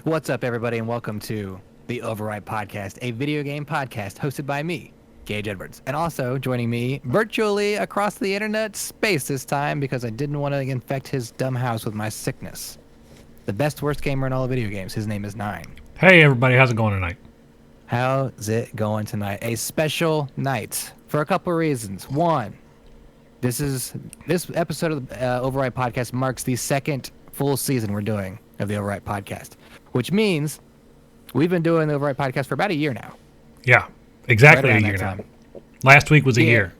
What's up, everybody, and welcome to the Overwrite podcast, a video game podcast hosted by me, Gage Edwards. And also joining me virtually across the internet space this time because I didn't want to infect his dumb house with my sickness. The best, worst gamer in all of video games. His name is Nine. Hey, everybody. How's it going tonight? How's it going tonight? A special night for a couple of reasons. One, this episode of the Overwrite podcast marks the second full season we're doing of the Overwrite podcast, which means we've been doing the Overwrite podcast for about a year now. Yeah, exactly Right a year now. time. Last week was a year.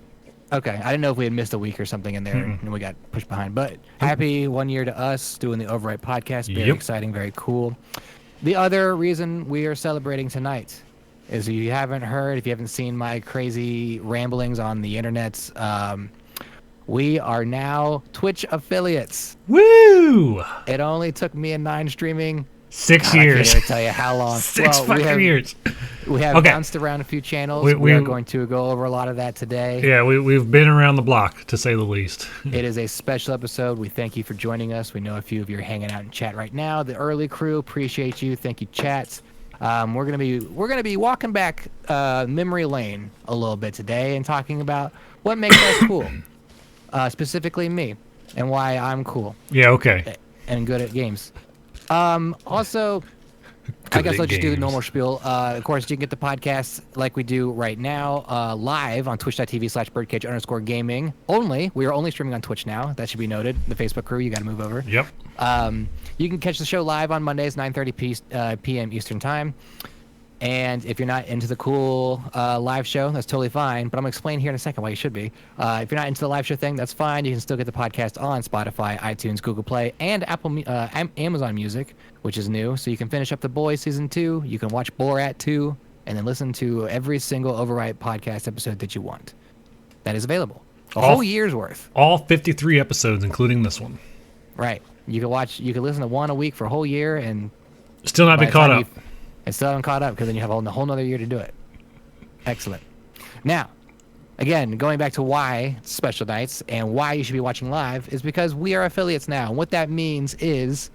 Okay, I didn't know if we had missed a week or something in there and we got pushed behind. But happy 1 year to us doing the Overwrite podcast. Very exciting, very cool. The other reason we are celebrating tonight is if you haven't heard, if you haven't seen my crazy ramblings on the internet, we are now Twitch affiliates. Woo! It only took me and Nine streaming 6 I years. can't even tell you how long. Six fucking years. We have bounced around a few channels. We are going to go over a lot of that today. Yeah, we've been around the block, to say the least. It is a special episode. We thank you for joining us. We know a few of you are hanging out in chat right now. The early crew, appreciate you. Thank you, chats. We're gonna be walking back memory lane a little bit today and talking about what makes us cool, specifically me, and why I'm cool. Yeah, okay. And good at games. Also, I guess let's just do the normal spiel. Of course, you can get the podcast like we do right now, live on twitch.tv/birdcage_gaming. We are only streaming on Twitch now. That should be noted. The Facebook crew, you got to move over. Yep. You can catch the show live on Mondays, 9:30 p.m. Eastern Time. And if you're not into the cool live show, that's totally fine. But I'm going to explain here in a second why you should be. If you're not into the live show thing, that's fine. You can still get the podcast on Spotify, iTunes, Google Play, and Amazon Music, which is new. So you can finish up The Boys Season 2. You can watch Borat 2, and then listen to every single Overwrite podcast episode that you want. That is available. A whole year's worth. All 53 episodes, including this one. Right. You can listen to one a week for a whole year and still not been caught up. And still haven't caught up because then you have a whole nother year to do it. Excellent. Now, again, going back to why special nights and why you should be watching live is because we are affiliates now. And what that means is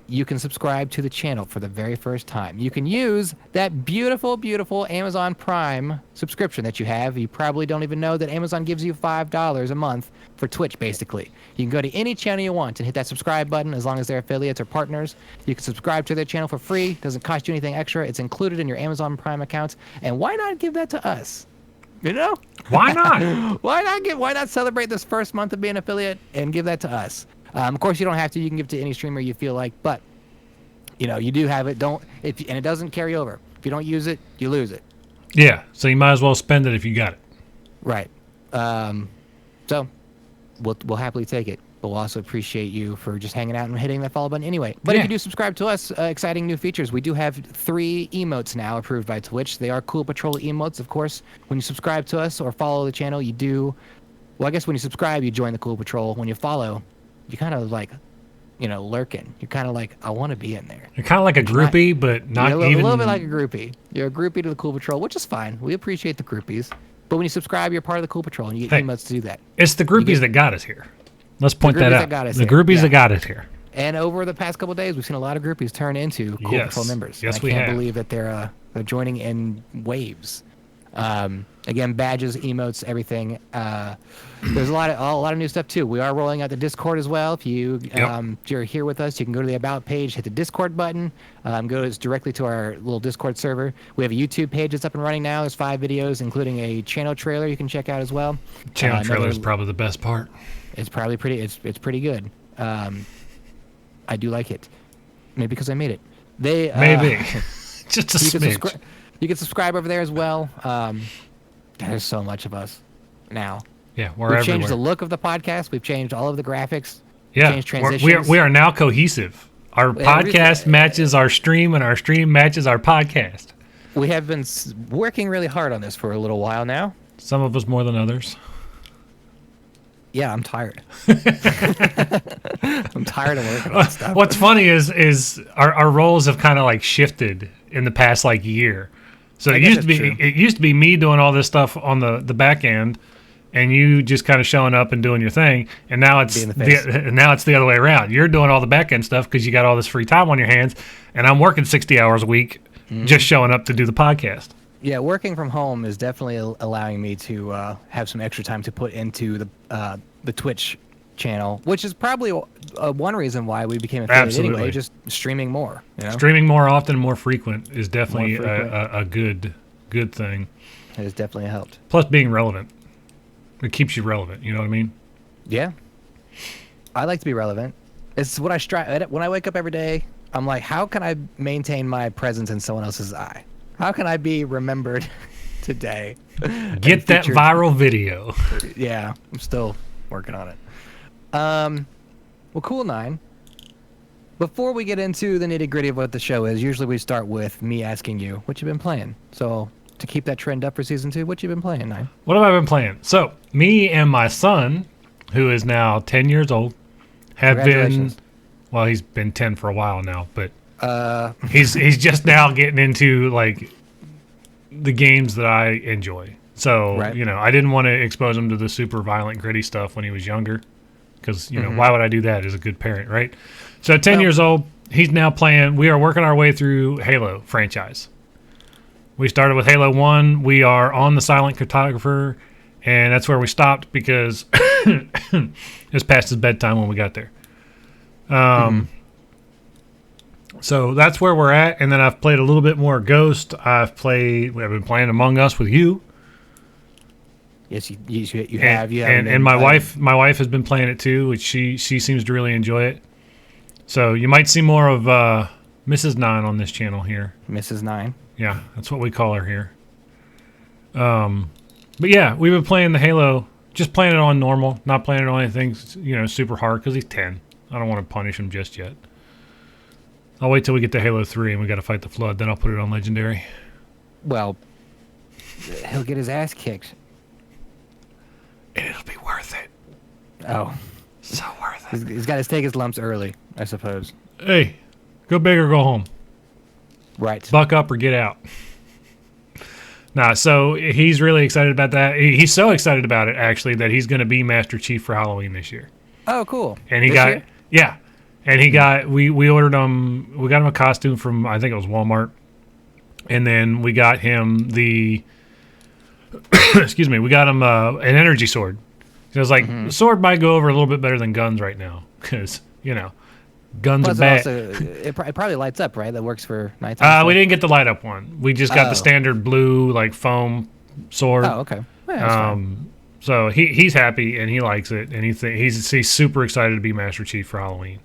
you can subscribe to the channel for the very first time. You can use that beautiful, beautiful Amazon Prime subscription that you have. You probably don't even know that Amazon gives you $5 a month for Twitch, basically. You can go to any channel you want and hit that subscribe button as long as they're affiliates or partners. You can subscribe to their channel for free. Doesn't cost you anything extra. It's included in your Amazon Prime account. And why not give that to us? You know? Why not? Why not celebrate this first month of being an affiliate and give that to us? Of course, you don't have to. You can give it to any streamer you feel like, but you do have it. And it doesn't carry over. If you don't use it, you lose it. Yeah, so you might as well spend it if you got it. Right. So we'll happily take it, but we'll also appreciate you for just hanging out and hitting that follow button anyway. But if you do subscribe to us, exciting new features. We do have 3 emotes now approved by Twitch. They are Cool Patrol emotes, of course. When you subscribe to us or follow the channel, you do. Well, I guess when you subscribe, you join the Cool Patrol. When you follow, you kind of like, lurking. You're kind of like, I want to be in there. You're kind of like a groupie, but not even... A little bit like a groupie. You're a groupie to the Cool Patrol, which is fine. We appreciate the groupies. But when you subscribe, you're part of the Cool Patrol, and you get emotes to do that. It's the groupies that got us here. Let's point that out. The groupies that got us here. And over the past couple of days, we've seen a lot of groupies turn into Cool Patrol members. Yes, we have. I can't believe that they're joining in waves. Again, badges, emotes, everything. There's a lot of new stuff too. We are rolling out the Discord as well. If you're here with us, you can go to the About page, hit the Discord button, go directly to our little Discord server. We have a YouTube page that's up and running now. There's 5 videos, including a channel trailer you can check out as well. Channel trailer is probably the best part. It's probably pretty. It's pretty good. I do like it. Maybe because I made it. Maybe just a smidge. You can subscribe over there as well. There's so much of us now. Yeah, we're We've everywhere. changed the look of the podcast. We've changed all of the graphics. Yeah, changed transitions. we are now cohesive. Our podcast matches our stream, and our stream matches our podcast. We have been working really hard on this for a little while now. Some of us more than others. Yeah, I'm tired. I'm tired of working on stuff. What's funny is our roles have kind of like shifted in the past year. So it used to be me doing all this stuff on the back end, and you just kind of showing up and doing your thing. And now it's Be in the face. now it's the other way around. You're doing all the back end stuff because you got all this free time on your hands, and I'm working 60 hours a week just showing up to do the podcast. Yeah, working from home is definitely allowing me to have some extra time to put into the Twitch channel, which is probably one reason why we became affiliated Absolutely. anyway, just streaming more. You know? Streaming more often, more frequent is definitely More frequent. a good thing. It has definitely helped. Plus, being relevant, it keeps you relevant. You know what I mean? Yeah. I like to be relevant. It's what I strive. When I wake up every day, I'm like, how can I maintain my presence in someone else's eye? How can I be remembered today? Get that featured? viral video. Yeah, I'm still working on it. Well, cool, 9. Before we get into the nitty-gritty of what the show is, usually we start with me asking you what you've been playing. So to keep that trend up for season 2, what you been playing, 9? What have I been playing? So, me and my son, who is now 10 years old, have been... Congratulations. Well, he's been 10 for a while now, but he's just now getting into, like, the games that I enjoy. So, Right. you know, I didn't want to expose him to the super violent, gritty stuff when he was younger. Because, you know, why would I do that as a good parent, right? So, at 10 years old, he's now playing... We are working our way through Halo franchise. We started with Halo 1. We are on the Silent Cartographer, and that's where we stopped because it was past his bedtime when we got there. So that's where we're at, and then I've played a little bit more Ghost. I've been playing Among Us with you. Yes, you have. You and my wife has been playing it too, which she seems to really enjoy it. So you might see more of Mrs. 9 on this channel here. Mrs. 9. Yeah, that's what we call her here. But yeah, we've been playing the Halo, just playing it on normal, not playing it on anything, super hard because he's 10. I don't want to punish him just yet. I'll wait till we get to Halo 3 and we got to fight the Flood, then I'll put it on Legendary. Well, he'll get his ass kicked. And it'll be worth it. Oh, So worth it. he's got to take his lumps early, I suppose. Hey, go big or go home. Right. Buck up or get out. Nah, so he's really excited about that. He's so excited about it, actually, that he's going to be Master Chief for Halloween this year. Oh, cool. And he This got, year? yeah. And he got, we ordered him, we got him a costume from, I think it was Walmart. And then we got him the, excuse me, we got him an energy sword. So I was like, the sword might go over a little bit better than guns right now. Because, guns Plus, are bad. it probably lights up, right? That works for nighttime. We didn't get the light up one. We just got the standard blue, like, foam sword. Oh, okay. Yeah, that's fine. So he's happy and he likes it. And he's super excited to be Master Chief for Halloween.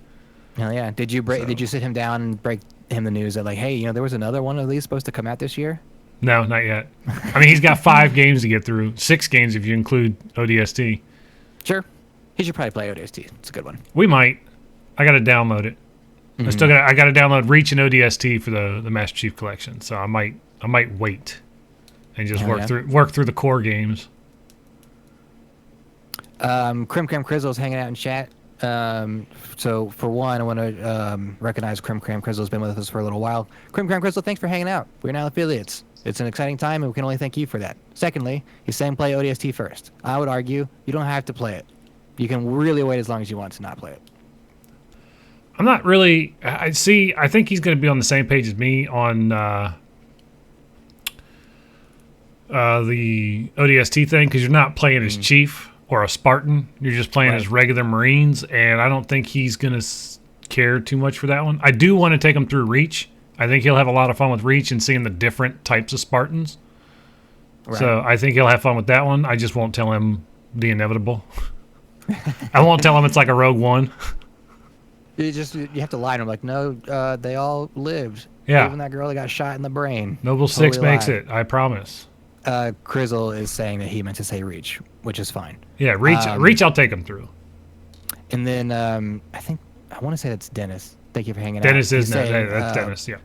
Hell yeah. Did you sit him down and break him the news that, like, hey, there was another one of these supposed to come out this year? No, not yet. I mean, he's got 5 games to get through. 6 games if you include ODST. Sure. He should probably play ODST. It's a good one. We might. I got to download it. I got to download Reach and ODST for the Master Chief Collection. So I might wait and just Hell yeah. work through the core games. Crim Crizzle's hanging out in chat. So for one, I want to recognize Crim Crizzle's been with us for a little while. Crim Crizzle, thanks for hanging out. We're now affiliates. It's an exciting time, and we can only thank you for that. Secondly, he's saying play ODST first. I would argue you don't have to play it. You can really wait as long as you want to not play it. I'm not really. I think he's going to be on the same page as me on the ODST thing because you're not playing as Chief or a Spartan. You're just playing as regular Marines, and I don't think he's going to care too much for that one. I do want to take him through Reach. I think he'll have a lot of fun with Reach and seeing the different types of Spartans. Right. So I think he'll have fun with that one. I just won't tell him the inevitable. I won't tell him it's like a Rogue One. You have to lie to him like, no, they all lived. Yeah. Even that girl that got shot in the brain. Noble Totally 6 makes lie. it. I promise. Crizzle is saying that he meant to say Reach, which is fine. Yeah, Reach I'll take him through. And then I want to say that's Dennis. Thank you for hanging Dennis out. is that's Dennis, yeah.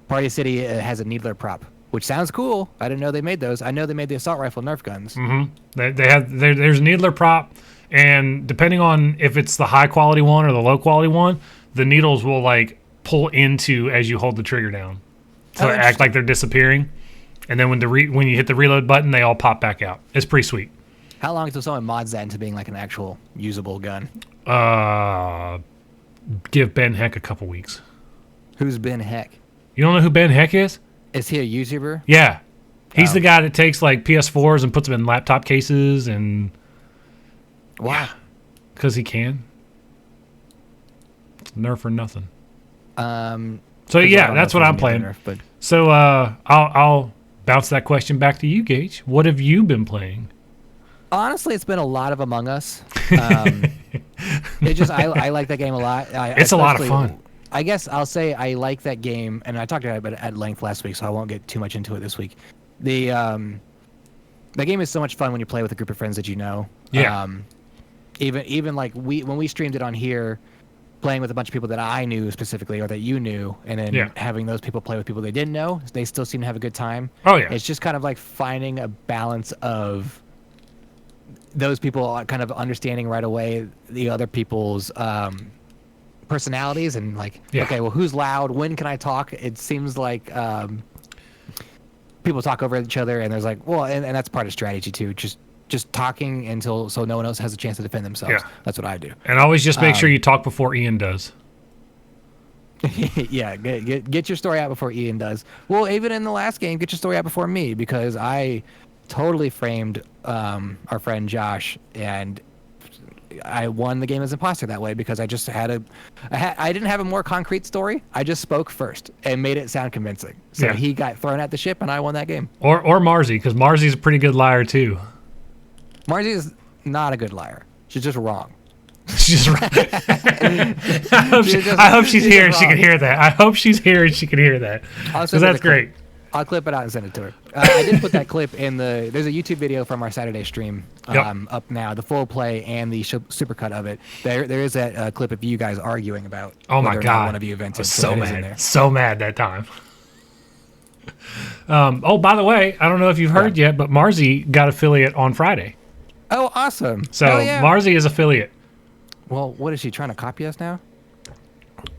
Party City has a Needler prop, which sounds cool. I didn't know they made those. I know they made the assault rifle Nerf guns. Mm-hmm. There's a Needler prop, and depending on if it's the high quality one or the low quality one, the needles will like pull into as you hold the trigger down, so they act like they're disappearing. And then when you hit the reload button, they all pop back out. It's pretty sweet. How long until someone mods that into being like an actual usable gun? Give Ben Heck a couple weeks. Who's Ben Heck? You don't know who Ben Heck is? Is he a YouTuber? Yeah. He's Oh. the guy that takes like PS4s and puts them in laptop cases and Why? because he can. It's Nerf or nothing. Um. So 'cause I yeah, don't that's know what if I'm he's any playing. other Nerf, but So I'll bounce that question back to you, Gage. What have you been playing? honestly, it's been a lot of Among Us. It just I like that game a lot. It's a lot of especially- fun. I guess I'll say I like that game, and I talked about it at length last week, so I won't get too much into it this week. The game is so much fun when you play with a group of friends that you know. Yeah. Even like when we streamed it on here, playing with a bunch of people that I knew specifically or that you knew, and then Yeah. having those people play with people they didn't know, they still seem to have a good time. Oh yeah. It's just kind of like finding a balance of those people kind of understanding right away the other people's personalities and like, Yeah. okay, well, who's loud? When can I talk? It seems like people talk over each other, and there's like, well, and that's part of strategy too. Just talking until so no one else has a chance to defend themselves. Yeah. That's what I do. And always just make sure you talk before Ian does. Yeah, get your story out before Ian does. Well, even in the last game, get your story out before me because I totally framed our friend Josh, and I won the game as imposter that way because I just I didn't have a more concrete story. I just spoke first and made it sound convincing. So Yeah. he got thrown at the ship, and I won that game. Or Marzi, because Marzi's a pretty good liar too. Marzi is not a good liar. She's just wrong. She's right. She's I hope she's just here and she can wrong. hear that. I hope she's here and she can hear that. I'll Because send her that's the clip. great. I'll clip it out and send it to her. I did put that clip in there's a YouTube video from our Saturday stream Yep. up now, the full play and the supercut of it. There is that clip of you guys arguing about Oh my whether or not God. one of you I invented. was so it is in mad. there. So mad that time. Oh, by the way, I don't know if you've heard yet, but Marzi got affiliate on Friday. Oh, awesome. So Hell yeah. Marzi is affiliate. Well, what is she trying to copy us now?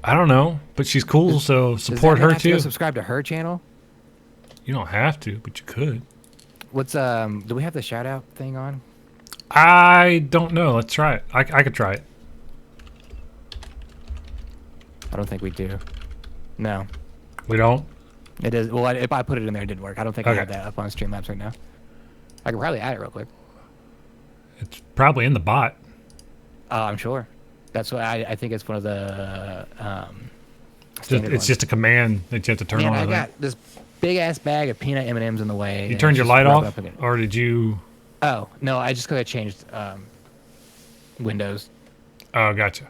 I don't know, but she's cool, so Does that support mean I her have to go too. subscribe to her channel. You don't have to, but you could. What's do we have the shout out thing on? I don't know. Let's try it. I could try it. I don't think we do. No, We don't? it is. Well, if I put it in there, it didn't work. I don't think I Okay. have that up on Streamlabs right now. I can probably add it real quick. It's probably in the bot. I'm sure. That's what I think it's one of the It's standard ones. just a command that you have to turn Man, on. I think. got this big ass bag of peanut M&Ms in the way. You and turned it's your just light rubbed off, up against- or did you? Oh no, I just could have changed Windows. Oh, gotcha.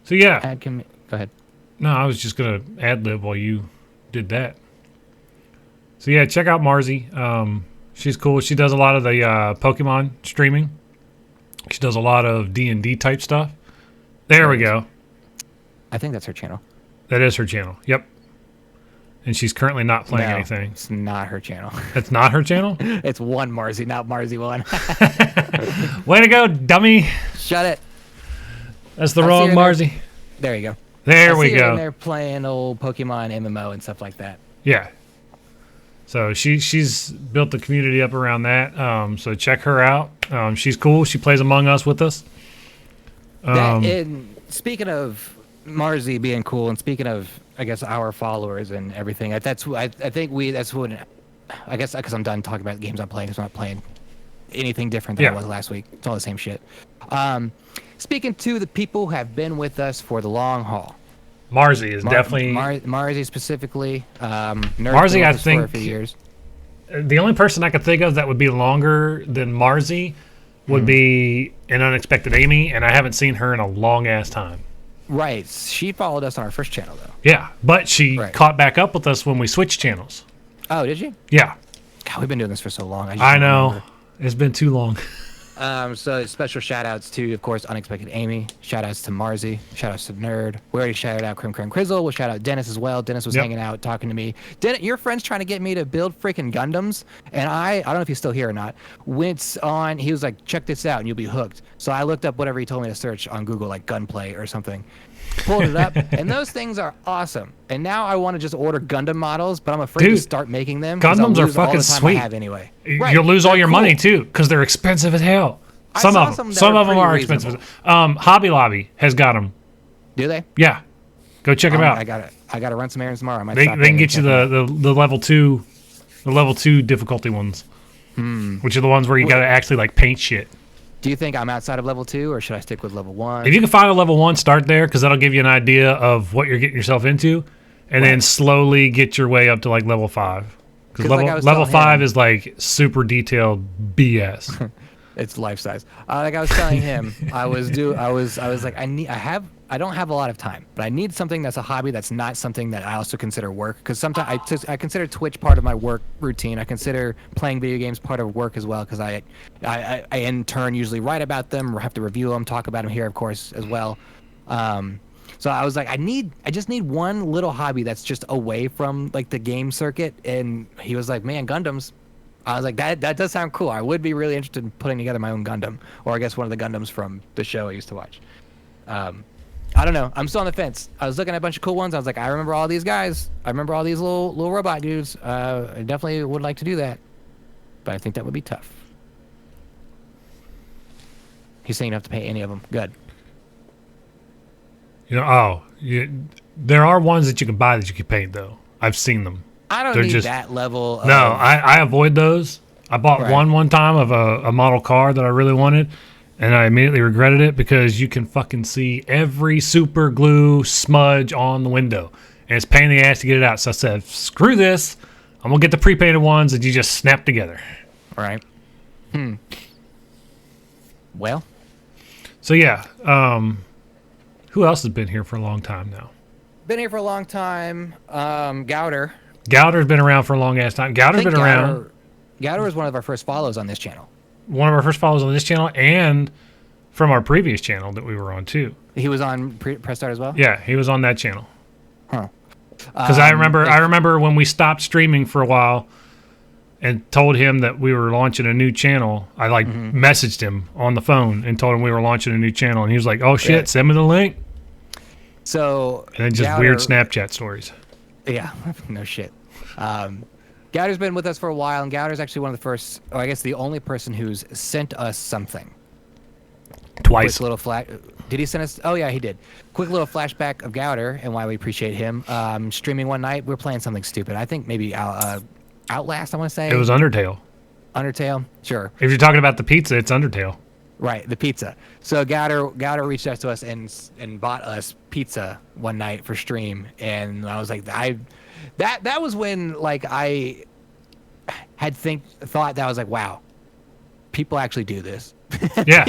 So yeah, Add Go ahead. no, I was just gonna ad lib while you did that. So yeah, check out Marzi. She's cool. She does a lot of the Pokemon streaming. She does a lot of D&D type stuff. There we go. I think that's her channel. That is her channel. Yep. And she's currently not playing No, anything. It's not her channel. That's not her channel? It's one Marzi, not Marzi one. Way to go, dummy. Shut it. That's the I see wrong her there. Marzi. There you go. There I we see her in go. there playing old Pokemon MMO and stuff like that. Yeah. So she's built the community up around that. So check her out. She's cool. She plays Among Us with us. Speaking of Marzi being cool, and speaking of, I guess, our followers and everything, I think that's what, I guess, because I'm done talking about games I'm playing, because I'm not playing anything different than I Yeah. was last week. It's all the same shit. Speaking to the people who have been with us for the long haul. Marzi is definitely Marzi specifically. Nerd's Marzi, been with I us for a think- few years. the only person I could think of that would be longer than Marzi would be an Unexpected Amy, and I haven't seen her in a long ass time. Right. She followed us on our first channel, though. Yeah, but she Right. caught back up with us when we switched channels. Oh, did you? Yeah, God, we've been doing this for so long. just I don't know. remember. It's been too long. So special shout outs to, of course, Unexpected Amy. Shout outs to Marzi. Shout outs to Nerd. We already shouted out Crim Crizzle. We'll shout out Dennis as well. Dennis was Yep. hanging out, talking to me. Dennis, your friend's trying to get me to build freaking Gundams. And I don't know if he's still here or not. He was like, check this out and you'll be hooked. So I looked up whatever he told me to search on Google, like gunplay or something. pulled it up, and those things are awesome. And now I want to just order Gundam models, but I'm afraid to Dude, start making them. 'Cause I'll Gundams are lose all the fucking time sweet. I have anyway. Right, You'll lose all they're your cool. money too, because they're expensive as hell. I Some saw of some them. that Some were of them pretty are reasonable. expensive. Hobby Lobby has got them. Do they? Yeah, go check them out. I gotta run some errands tomorrow. I might They stop can in get you and check them out. the level 2 difficulty ones, which are the ones where you got to actually like paint shit. Do you think I'm outside of level 2, or should I stick with level 1? If you can find a level 1, start there, because that'll give you an idea of what you're getting yourself into, and then slowly get your way up to like level 5. Because 'Cause like I was level telling 5 him- is like super detailed BS. It's life size. Like I was telling him, I was like, I don't have a lot of time, but I need something that's a hobby that's not something that I also consider work. Because sometimes I consider Twitch part of my work routine. I consider playing video games part of work as well, because I in turn usually write about them or have to review them, talk about them here, of course, as well. So I was like, I just need one little hobby that's just away from like the game circuit. And he was like, man, Gundams. I was like, that does sound cool. I would be really interested in putting together my own Gundam, or I guess one of the Gundams from the show I used to watch. I don't know. I'm still on the fence. I was looking at a bunch of cool ones. I was like, I remember all these guys. I remember all these little robot dudes. I definitely would like to do that, but I think that would be tough. He's saying you don't have to pay any of them. Good. There are ones that you can buy that you can paint though. I've seen them. I don't They're need just- that level. No, of, I avoid those. I bought Right. one time of a model car that I really wanted, and I immediately regretted it because you can fucking see every super glue smudge on the window, and it's a pain in the ass to get it out. So I said, screw this. I'm gonna get the pre-painted ones that you just snap together. All right. Well, So yeah, who else has been here for a long time now? been here for a long time. Gouder. Gouder's been around for a long ass time. Gouder's been around. Gouder was one of our first follows on this channel. One of our first follows on this channel, and from our previous channel that we were on too. He was on Press Start as well. Yeah, he was on that channel. Huh. Because I remember when we stopped streaming for a while and told him that we were launching a new channel. I messaged him on the phone and told him we were launching a new channel, and he was like, "Oh shit, Yeah. send me the link." So And then just Gouder- weird Snapchat stories. Yeah, no shit. Gouder's been with us for a while, and Gouder's actually one of the first, or I guess the only person who's sent us something. Twice. Quick little flash. Did he send us? Oh yeah, he did. Quick little flashback of Gouder and why we appreciate him. Streaming one night, we were playing something stupid. I think maybe Outlast. I want to say. It was Undertale. Undertale. Sure. If you're talking about the pizza, it's Undertale. Right, the pizza. So Gouder reached out to us and bought us pizza one night for stream, and I was like, that was when like I had thought that I was like, wow, people actually do this. Yeah,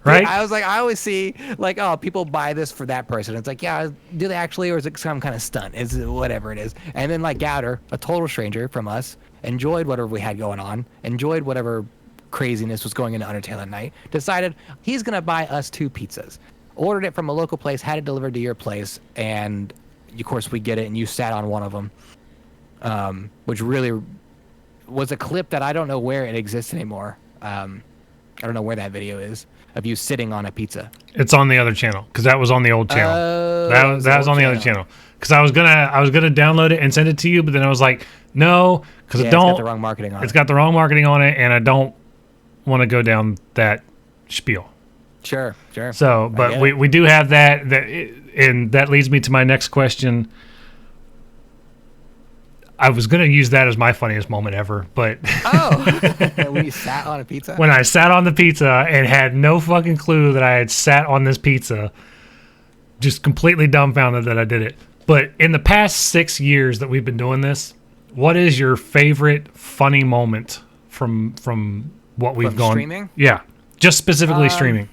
right? I was like, I always see like, oh, people buy this for that person. It's like, yeah, do they actually, or is it some kind of stunt? Is it whatever it is? And then like Gouder, a total stranger from us, enjoyed whatever we had going on, enjoyed whatever craziness was going into Undertale at night, decided he's gonna buy us 2 pizzas, ordered it from a local place, had it delivered to your place, and of course we get it, and you sat on one of them, which really was a clip that I don't know where it exists anymore. I don't know where that video is of you sitting on a pizza. It's on the other channel because that was on the old channel. Oh, that was on the other channel. Because I was gonna download it and send it to you, but then I was like, no, because Yeah, I don't. it's got the wrong marketing on It's it. got the wrong marketing on it, and I don't want to go down that spiel. Sure. So, but get we do have that, and that leads me to my next question. I was going to use that as my funniest moment ever, but Oh, when you sat on a pizza? when I sat on the pizza and had no fucking clue that I had sat on this pizza, just completely dumbfounded that I did it. But in the past 6 years that we've been doing this, what is your favorite funny moment from what we've From gone? streaming? Yeah, just specifically streaming.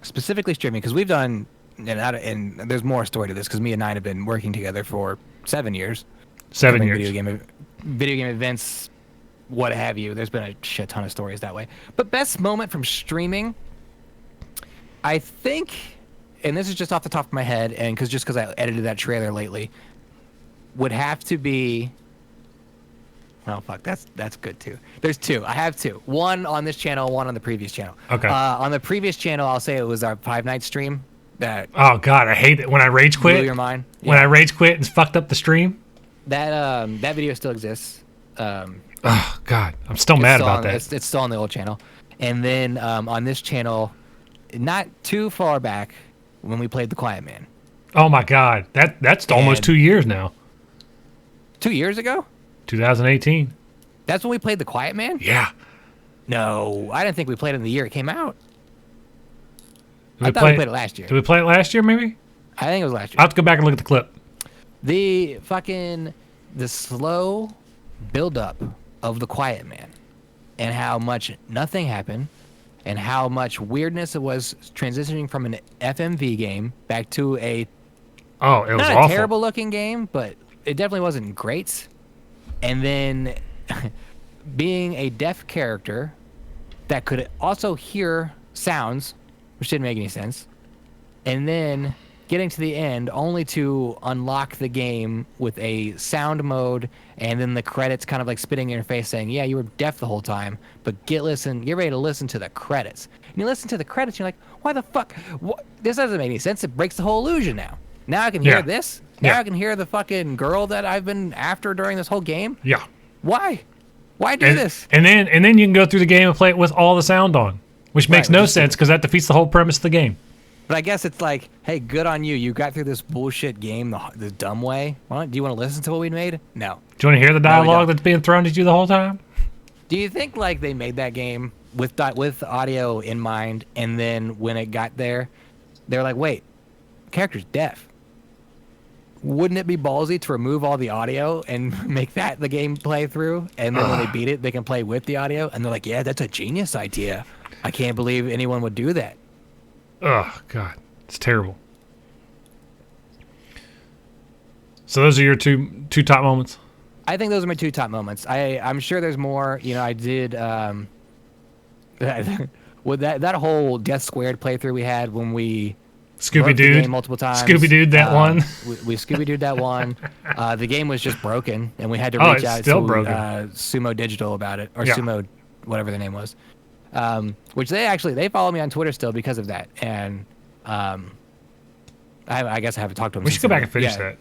Specifically streaming, because we've done, and there's more story to this, because me and Nine have been working together for 7 years. 7 covering years. Video game events, what have you. There's been a shit ton of stories that way. But best moment from streaming, I think, and this is just off the top of my head, and because I edited that trailer lately, would have to be. Oh fuck, that's good too. There's 2. I have 2. One on this channel, one on the previous channel. Okay. On the previous channel, I'll say it was our 5 night stream That Oh God, I hate it when I rage blew quit. your mind. When I rage quit and fucked up the stream. That video still exists. Oh God, I'm still It's mad still about on, that. It's still on the old channel. And then on this channel, not too far back, when we played The Quiet Man. Oh my God, that's almost And- 2 years now. 2 years ago? 2018. That's when we played The Quiet Man? Yeah. No, I didn't think we played it in the year it came out. Did I thought we played it last year. Did we play it last year? Maybe. I think it was last year. I'll have to go back and look at the clip. The slow build-up of The Quiet Man and how much nothing happened and how much weirdness it was transitioning from an FMV game back to a Oh, it was not awful. a terrible looking game, but it definitely wasn't great. And then being a deaf character that could also hear sounds, which didn't make any sense. And then getting to the end only to unlock the game with a sound mode and then the credits kind of like spitting in your face saying, yeah, you were deaf the whole time, but get ready to listen to the credits. And you listen to the credits, you're like, why the fuck? This doesn't make any sense. It breaks the whole illusion now. Now I can hear this. Now I can hear the fucking girl that I've been after during this whole game. Yeah. Why? Why do this? And then you can go through the game and play it with all the sound on, which makes no sense because that defeats the whole premise of the game. But I guess it's like, hey, good on you. You got through this bullshit game the dumb way. Do you want to listen to what we made? No. Do you want to hear the dialogue don't. that's being thrown at you the whole time? Do you think like they made that game with audio in mind, and then when it got there, they're like, wait, the character's deaf. Wouldn't it be ballsy to remove all the audio and make that the game play through? And then when they beat it, they can play with the audio. And they're like, yeah, that's a genius idea. I can't believe anyone would do that. Oh God, it's terrible. So those are your two top moments. I think those are my two top moments. I'm sure there's more. You know, I did with that whole Death Squared playthrough we had when we Scooby the game Doo multiple times. Scooby Doo that one. We Scooby Dooed that one. The game was just broken, and we had to Oh, reach it's out still to broken. Sumo Digital about it, or Yeah. Sumo, whatever their name was. Which they follow me on Twitter still because of that, and I guess I haven't talked to them. We should go back and finish that.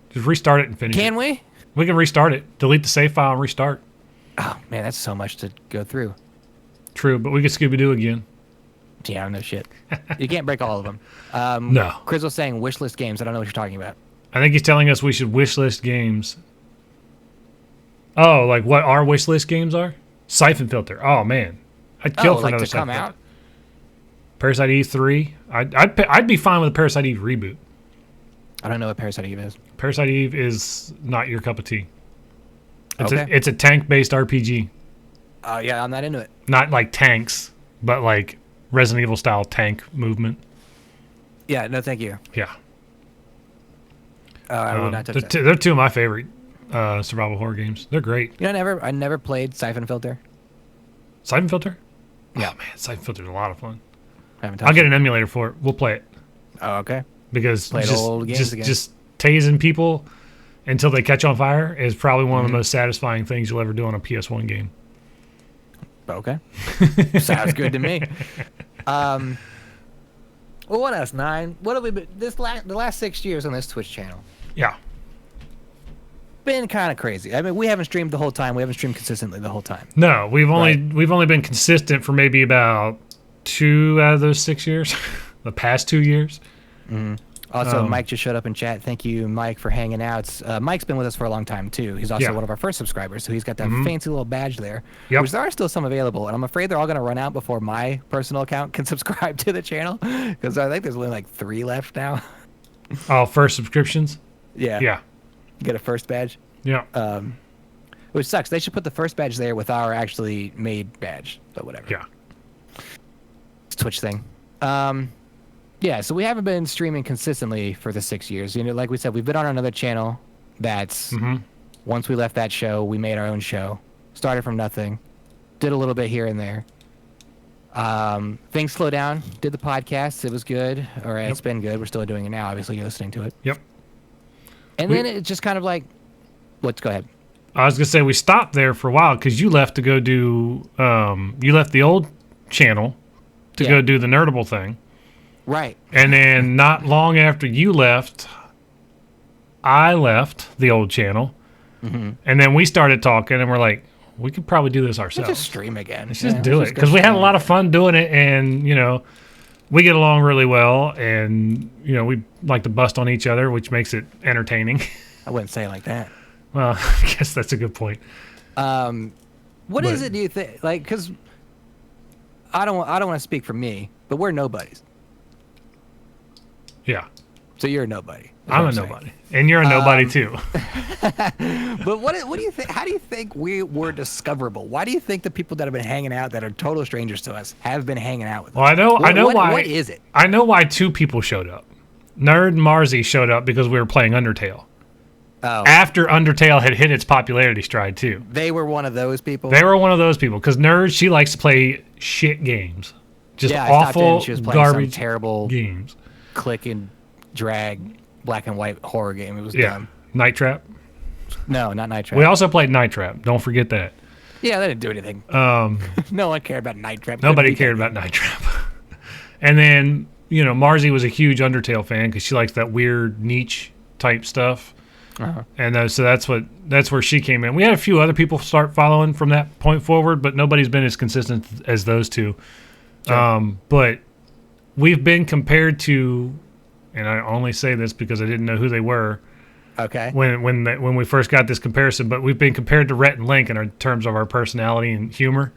Just restart it and finish it. Can we? We can restart it. Delete the save file and restart. Oh man, that's so much to go through. True, but we could Scooby Doo again. Yeah, no shit. You can't break all of them. No. Chris was saying wishlist games. I don't know what you're talking about. I think he's telling us we should wishlist games. Oh, like what our wishlist games are? Siphon Filter. Oh man, I'd kill for like another to come Siphon out? Filter. Parasite Eve 3. I'd be fine with a Parasite Eve reboot. I don't know what Parasite Eve is. Parasite Eve is not your cup of tea. Okay. It's a tank-based RPG. Oh yeah, I'm not into it. Not like tanks, but like Resident Evil style tank movement. Yeah, no, thank you. Yeah. I would not touch that. They're two of my favorite survival horror games. They're great. You know, I never played Siphon Filter. Siphon Filter? Yeah. Oh man, Siphon Filter's a lot of fun. I haven't touched I'll get it. an emulator for it. We'll play it. Oh, okay. Because Play old games again. just tasing people until they catch on fire is probably one Mm-hmm. of the most satisfying things you'll ever do on a PS1 game. Okay. Sounds good to me. Well, what else? 9. What have we been? The last 6 years on this Twitch channel Yeah. been kind of crazy. I mean, we haven't streamed the whole time. We haven't streamed consistently the whole time. No, we've only been consistent for maybe about 2 out of those 6 years. The past 2 years. Also, Mike just showed up in chat. Thank you, Mike, for hanging out. Mike's been with us for a long time, too. He's also Yeah. one of our first subscribers, so he's got that fancy little badge there, Yep. which there are still some available, and I'm afraid they're all going to run out before my personal account can subscribe to the channel, because I think there's only like 3 left now. Oh, first subscriptions? Yeah. Yeah. Get a first badge, Yeah. which sucks. They should put the first badge there with our actually made badge, but whatever. Yeah. It's a Twitch thing. Yeah, so we haven't been streaming consistently for the 6 years. You know, like we said, we've been on another channel that's, once we left that show, we made our own show. Started from nothing. Did a little bit here and there. Things slowed down. Did the podcast. It was good. Or it's been good. We're still doing it now. Obviously, you're listening to it. Yep. And then it's just kind of like, let's go ahead. I was gonna say we stopped there for a while because you left to go do you left the old channel to Yeah. go do the Nerdable thing, Right. And then not long after you left, I left the old channel. Mm-hmm. And then we started talking, and we're like, we could probably do this Let's ourselves. just stream again. Let's just do it. Because we had a lot of fun doing it, and, we get along really well, and, we like to bust on each other, which makes it entertaining. I wouldn't say it like that. Well, I guess that's a good point. What is it, do you think? Like, because I don't want to speak for me, but we're nobodies. Yeah. So you're a nobody. I'm a nobody. And you're a nobody, too. But what do you think? How do you think we were discoverable? Why do you think the people that have been hanging out that are total strangers to us have been hanging out with us? Well, I know why. What is it? I know why two people showed up. Nerd and Marzi showed up because we were playing Undertale. Oh. After Undertale had hit its popularity stride, too. They were one of those people? They were one of those people. Because Nerd, she likes to play shit games. Just awful, she was playing garbage some terrible games. Click and drag black and white horror game. It was Yeah. dumb. Night Trap. No, not Night Trap. We also played Night Trap. Don't forget that. Yeah, they didn't do anything. No one cared about Night Trap. Nobody cared about Night Trap. And then, Marzi was a huge Undertale fan because she likes that weird niche type stuff. Uh-huh. And so that's where she came in. We had a few other people start following from that point forward, but nobody's been as consistent as those two. Sure. But we've been compared to, and I only say this because I didn't know who they were. Okay. When we first got this comparison, but we've been compared to Rhett and Link in terms of our personality and humor.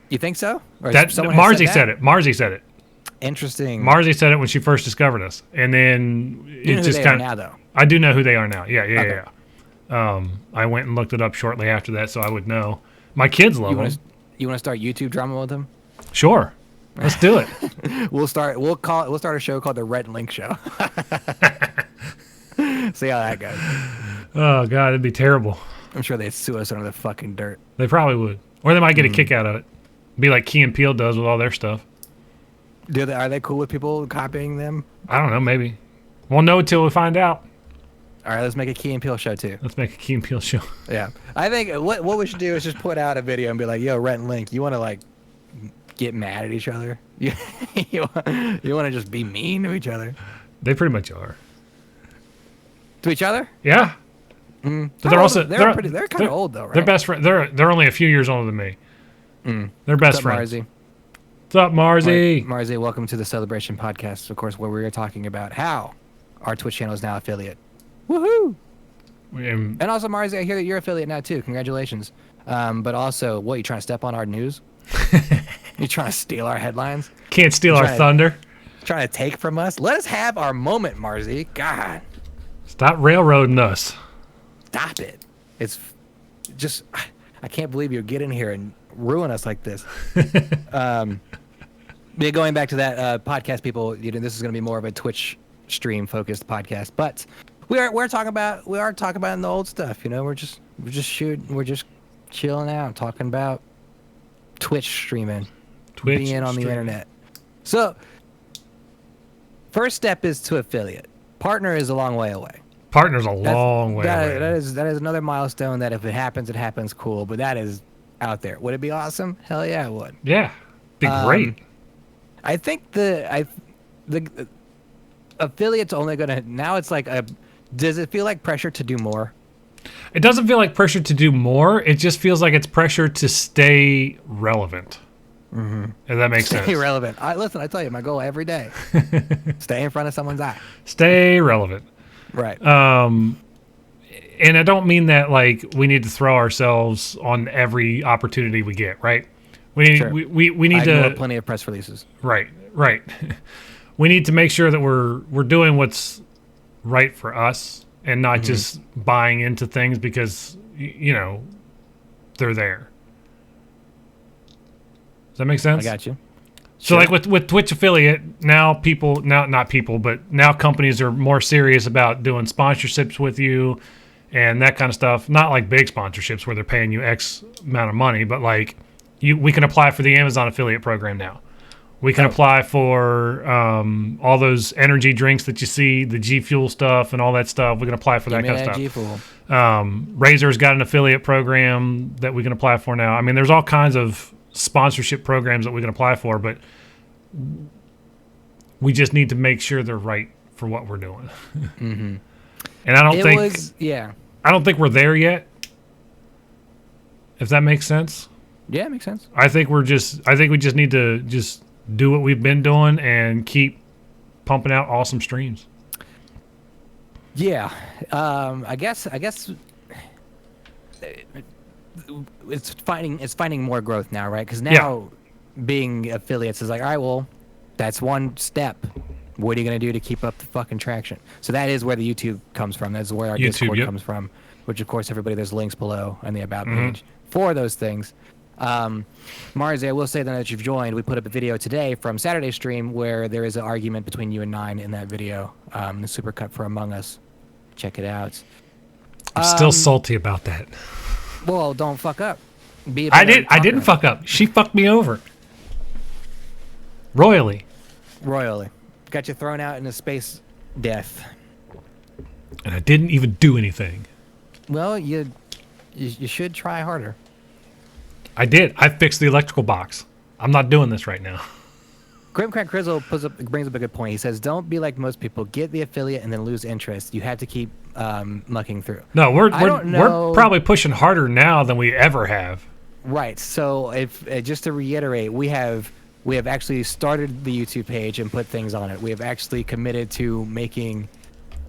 You think so? Or Marzi said it. Marzi said it. Interesting. Marzi said it when she first discovered us, and then you know just who they kind are of. now, though. I do know who they are now. Yeah. Okay. I went and looked it up shortly after that, so I would know. My kids love them. You want to start YouTube drama with them? Sure. Let's do it. We'll start a show called the Red Link Show. See how that goes. Oh God, it'd be terrible. I'm sure they'd sue us under the fucking dirt. They probably would, or they might get a kick out of it. Be like Key and Peele does with all their stuff. Are they cool with people copying them? I don't know. Maybe we'll know until we find out. All right, let's make a Key and Peele show too. Let's make a Key and Peele show. Yeah, I think what we should do is just put out a video and be like, "Yo, Rhett and Link, you want to like get mad at each other? you want to just be mean to each other? They pretty much are. To each other? Yeah. Mm. But they're kind of old though, right? They're best friends. They're only a few years older than me. They're best friends. Marzi? What's up, Marzi? Marzi, welcome to the Celebration Podcast, of course, where we are talking about how our Twitch channel is now affiliate. Woohoo! And also, Marzi, I hear that you're affiliate now too. Congratulations. But also, what, you trying to step on our news? You trying to steal our headlines? Can't steal our thunder. Trying to take from us? Let us have our moment, Marzi. God. Stop railroading us. Stop it. It's just, I can't believe you get in here and ruin us like this. Going back to that podcast, people, this is going to be more of a Twitch stream focused podcast, but we are talking about the old stuff. We're just chilling out, talking about Twitch streaming, being on the internet. So, first step is to affiliate. Partner is a long way away. Partner's a long way away. That is another milestone that if it happens, cool. But that is out there. Would it be awesome? Hell yeah, it would. Yeah, be great. I think the affiliate's only gonna now. It's like does it feel like pressure to do more? It doesn't feel like pressure to do more. It just feels like it's pressure to stay relevant. Mm-hmm. If that makes sense. Stay relevant. Listen, I tell you, my goal every day: stay in front of someone's eye. Stay relevant. Right. And I don't mean that like we need to throw ourselves on every opportunity we get, right? We need we need to plenty of press releases. Right. We need to make sure that we're doing what's right for us and not just buying into things because they're there. Does that make sense? I got you. So like with Twitch affiliate, now companies are more serious about doing sponsorships with you and that kind of stuff. Not like big sponsorships where they're paying you X amount of money, but like we can apply for the Amazon affiliate program now. We can apply for all those energy drinks that you see, the G Fuel stuff and all that stuff. We can apply for that kind of stuff. G-Fuel. Razor's got an affiliate program that we can apply for now. I mean, there's all kinds of sponsorship programs that we can apply for, but We just need to make sure they're right for what we're doing. Mm-hmm. And I don't think we're there yet. If that makes sense. Yeah, it makes sense. I think we just need to just do what we've been doing and keep pumping out awesome streams. Yeah. I guess it's finding more growth now, right? Because now being affiliates is like, all right, well, that's one step. What are you going to do to keep up the fucking traction? So that is where the YouTube comes from. That's where our Discord comes from, which, of course, everybody, there's links below on the About page for those things. Marzi, I will say that you've joined. We put up a video today from Saturday's stream where there is an argument between you and Nine in that video. The supercut for Among Us. Check it out. I'm still salty about that. Well, don't fuck up. I didn't fuck up. She fucked me over. Royally. Got you thrown out into space death. And I didn't even do anything. Well, you should try harder. I did. I fixed the electrical box. I'm not doing this right now. Grimcrack Crizzle brings up a good point. He says, don't be like most people. Get the affiliate and then lose interest. You have to keep mucking through. No, we're probably pushing harder now than we ever have. Right. So if just to reiterate, we have actually started the YouTube page and put things on it. We have actually committed to making...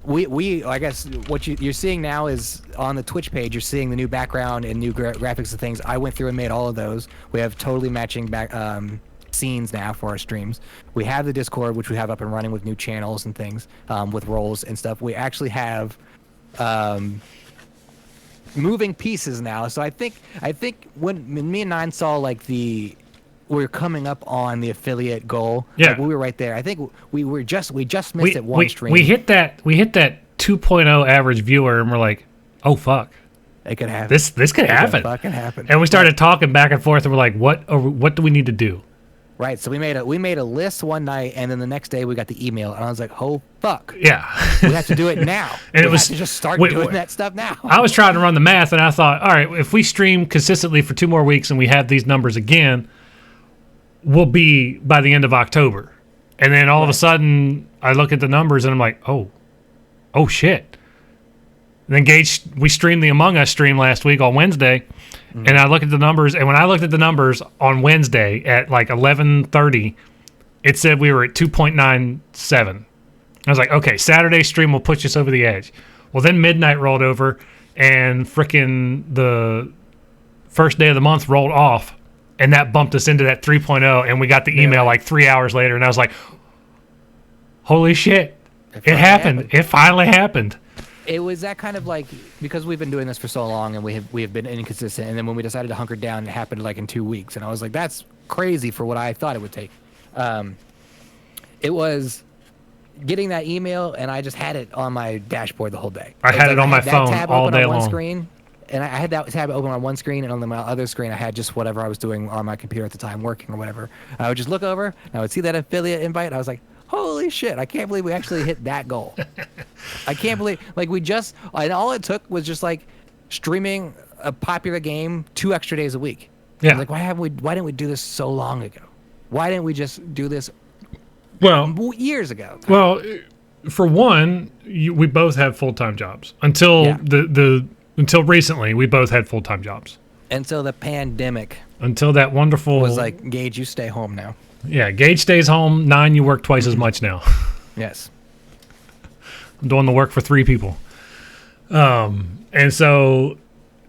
I guess what you're seeing now is on the Twitch page, you're seeing the new background and new graphics and things. I went through and made all of those. We have totally matching scenes now for our streams. We have the Discord, which we have up and running with new channels and things, with roles and stuff. We actually have moving pieces now. So I think when me and Nine saw like we're coming up on the affiliate goal. Yeah, like we were right there. I think we just missed it one stream. We hit that 2.0 average viewer, and we're like, oh fuck, it could happen. This could happen. Fucking happen. And we started talking back and forth, and we're like, what do we need to do? Right. So we made a list one night, and then the next day we got the email, and I was like, oh fuck. Yeah. We have to do it now. And we have to just start doing that stuff now. I was trying to run the math, and I thought, all right, if we stream consistently for 2 more weeks and we have these numbers again, we'll be by the end of October. And then all of a sudden, I look at the numbers and I'm like, oh shit. And then Gage, we streamed the Among Us stream last week on Wednesday, and I look at the numbers, and when I looked at the numbers on Wednesday at like 11:30, it said we were at 2.97. I was like, okay, Saturday stream will push us over the edge. Well, then midnight rolled over, and frickin' the first day of the month rolled off. And that bumped us into that 3.0, and we got the email like 3 hours later, and I was like, holy shit, it happened. It finally happened. It was that kind of like, because we've been doing this for so long, and we have been inconsistent, and then when we decided to hunker down, it happened like in 2 weeks, and I was like, that's crazy for what I thought it would take. It was getting that email, and I just had it on my dashboard the whole day. I had it on my phone all day long. Screen, and I had that tab open on one screen, and on my other screen, I had just whatever I was doing on my computer at the time, working or whatever. I would just look over, and I would see that affiliate invite, and I was like, holy shit, I can't believe we actually hit that goal. I can't believe, like, and all it took was just, like, streaming a popular game 2 extra days a week. Yeah. Like, why didn't we do this so long ago? Why didn't we just do this years ago? Well, for one, we both have full-time jobs. Until until recently, we both had full-time jobs. Until the pandemic. Until that wonderful... was like, Gage, you stay home now. Yeah, Gage stays home. 9, you work twice as much now. Yes. I'm doing the work for 3 people. And so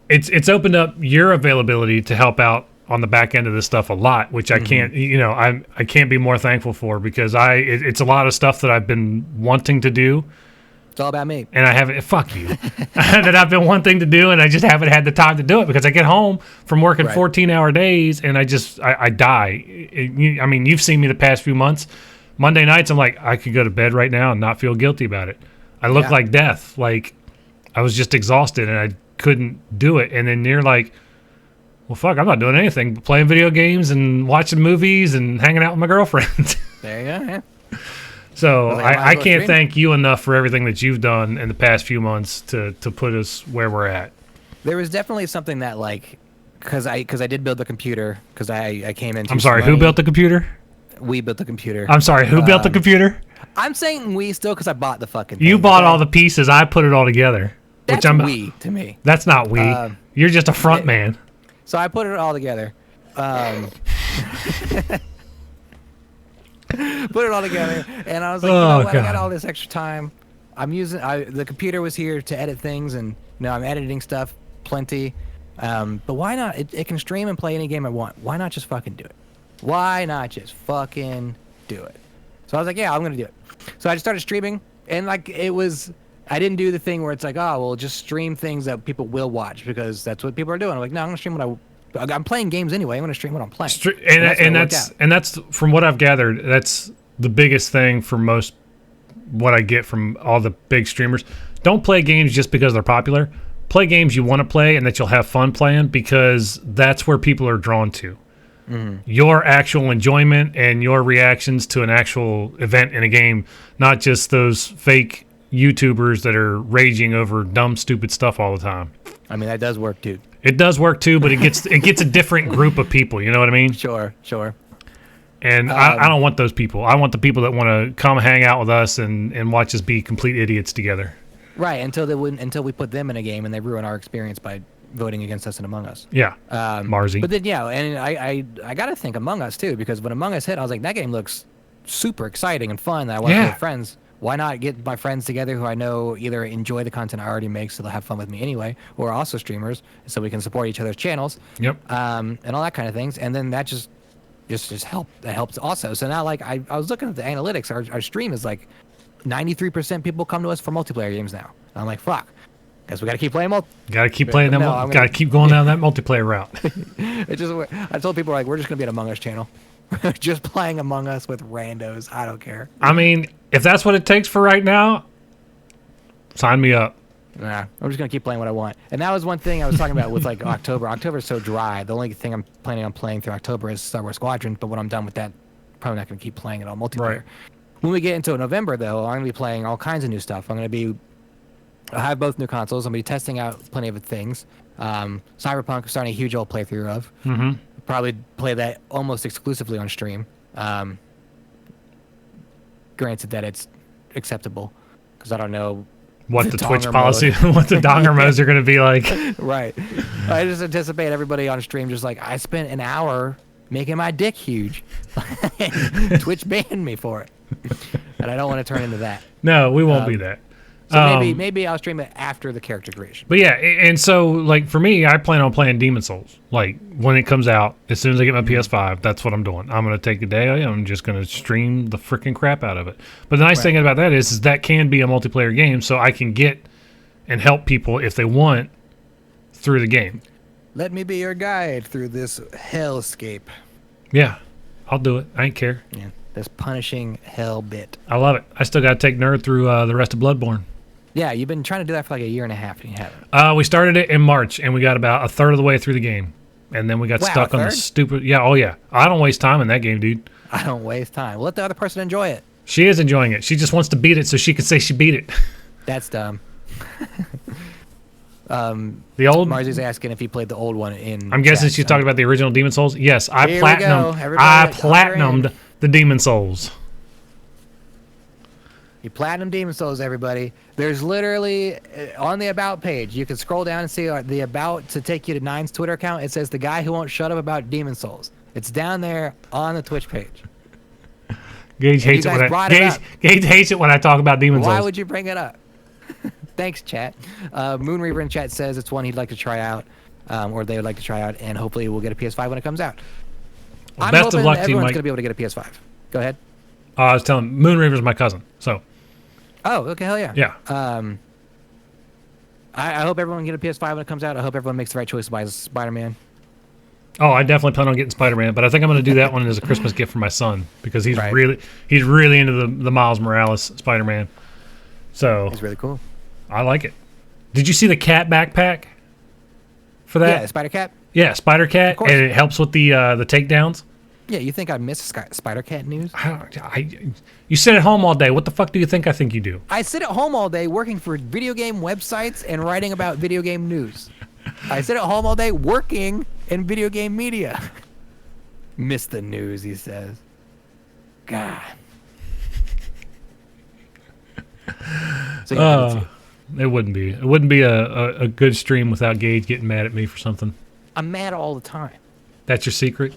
it's opened up your availability to help out on the back end of this stuff a lot, which I can't, I can't be more thankful for, because it's a lot of stuff that I've been wanting to do. It's all about me. And I haven't, fuck you, that I've been wanting to do, and I just haven't had the time to do it, because I get home from working 14-hour days, and I die. I mean, you've seen me the past few months. Monday nights, I'm like, I could go to bed right now and not feel guilty about it. I look like death. Like, I was just exhausted, and I couldn't do it. And then you're like, well, fuck, I'm not doing anything but playing video games and watching movies and hanging out with my girlfriend. There you go, yeah. So I can't thank you enough for everything that you've done in the past few months to put us where we're at. There was definitely something that, like, because I did build the computer, because I came into... I'm sorry, who built the computer? We built the computer. I'm sorry, who built the computer? I'm saying we still because I bought the fucking thing. You bought all the pieces. I put it all together. That's we to me. That's not we. You're just a front man. So I put it all together. Put it all together, and I was like, you know what? I got all this extra time. I'm using the computer was here to edit things, and I'm editing stuff plenty. But why not? It can stream and play any game I want. Why not just fucking do it? Why not just fucking do it? So I was like, yeah, I'm gonna do it. So I just started streaming, and like I didn't do the thing where it's like, oh, well, just stream things that people will watch because that's what people are doing. I'm like, no, I'm gonna stream I'm playing games anyway. I'm gonna stream what I'm playing. And that's from what I've gathered. That's the biggest thing for most. What I get from all the big streamers: don't play games just because they're popular. Play games you want to play and that you'll have fun playing because that's where people are drawn to. Mm-hmm. Your actual enjoyment and your reactions to an actual event in a game, not just those fake YouTubers that are raging over dumb, stupid stuff all the time. I mean, that does work too. It does work too, but it gets a different group of people. You know what I mean? Sure. And I don't want those people. I want the people that want to come hang out with us and watch us be complete idiots together. Right, until we put them in a game and they ruin our experience by voting against us in Among Us. Yeah, Marzi. But then, and I got to think Among Us too, because when Among Us hit, I was like, that game looks super exciting and fun that I want to play with friends. Why not get my friends together who I know either enjoy the content I already make so they'll have fun with me anyway, or also streamers so we can support each other's channels. Yep. And all that kind of things. And then that just helps also. So now, like, I was looking at the analytics. Our stream is like 93% people come to us for multiplayer games now. And I'm like, fuck. Guess we got to keep playing Got to keep playing them. Got to keep going down that multiplayer route. I told people, like, we're just going to be an Among Us channel. Just playing Among Us with randos. I don't care. I mean, if that's what it takes for right now, sign me up. Nah, I'm just going to keep playing what I want. And that was one thing I was talking about with, like, October. October's so dry. The only thing I'm planning on playing through October is Star Wars Squadron. But when I'm done with that, probably not going to keep playing it all multiplayer. Right. When we get into November, though, I'm going to be playing all kinds of new stuff. I have both new consoles. I'm going to be testing out plenty of things. Cyberpunk, I'm starting a huge old playthrough of. Mm-hmm. Probably play that almost exclusively on stream. Granted that it's acceptable, because I don't know what the Twitch policy, what the donger modes are going to be like. Right. I just anticipate everybody on stream just like, I spent an hour making my dick huge. Twitch banned me for it. And I don't want to turn into that. No, we won't be that. So maybe I'll stream it after the character creation. But yeah, and so like for me, I plan on playing Demon Souls. Like when it comes out, as soon as I get my PS5, that's what I'm doing. I'm gonna take a day. I'm just gonna stream the freaking crap out of it. But the nice thing about that is that can be a multiplayer game, so I can get and help people if they want through the game. Let me be your guide through this hellscape. Yeah, I'll do it. I ain't care. Yeah, this punishing hell bit. I love it. I still gotta take Nerd through the rest of Bloodborne. Yeah, you've been trying to do that for like a year and a half, and you haven't. We started it in March, and we got about a third of the way through the game. And then we got stuck on the stupid... Yeah, oh yeah. I don't waste time in that game, dude. I don't waste time. Let the other person enjoy it. She is enjoying it. She just wants to beat it so she can say she beat it. That's dumb. The old... Marzi's asking if he played the old one in... I'm guessing she's talking about the original Demon Souls. Yes, I platinumed the Demon Souls. You platinum Demon Souls, everybody. There's literally, on the About page, you can scroll down and see the About to take you to Nine's Twitter account. It says, the guy who won't shut up about Demon Souls. It's down there on the Twitch page. Gage hates it when I talk about Demon Souls. Why would you bring it up? Thanks, chat. Moon Reaver in chat says it's one he'd like to try out, or they would like to try out, and hopefully we'll get a PS5 when it comes out. Well, I'm best hoping of luck to you, everyone's Mike. going to be able to get a PS5. Go ahead. I was telling Moon Reaver's my cousin, so... Oh, okay, hell yeah. Yeah. I hope everyone can get a PS5 when it comes out. I hope everyone makes the right choice to buy Spider-Man. Oh, I definitely plan on getting Spider-Man, but I think I'm going to do that one as a Christmas gift for my son because he's really into the Miles Morales Spider-Man. So it's really cool. I like it. Did you see the cat backpack for that? Yeah, the Spider Cat. Yeah, Spider Cat, and it helps with the takedowns. Yeah, you think I miss Spider Cat news? You sit at home all day. What the fuck do you think I think you do? I sit at home all day working for video game websites and writing about video game news. I sit at home all day working in video game media. Miss the news, he says. God. So yeah, me too. It wouldn't be. It wouldn't be a good stream without Gage getting mad at me for something. I'm mad all the time. That's your secret?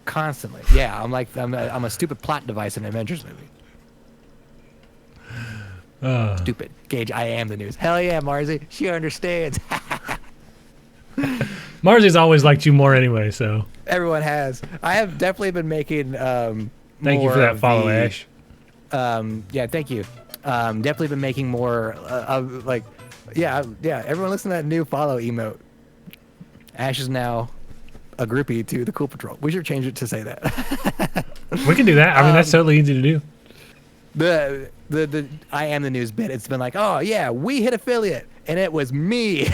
Constantly. Yeah, I'm a stupid plot device in an Avengers movie. Stupid. Gage, I am the news. Hell yeah, Marzi. She understands. Marzi's always liked you more anyway, so. Everyone has. I have definitely been making Thank you for that follow, Ash. Yeah, thank you. Definitely been making more everyone listen to that new follow emote. Ash is now a groupie to the Cool Patrol. We should change it to say that. We can do that. I mean, that's totally easy to do. The I am the news bit. It's been like, oh yeah, we hit affiliate, and it was me.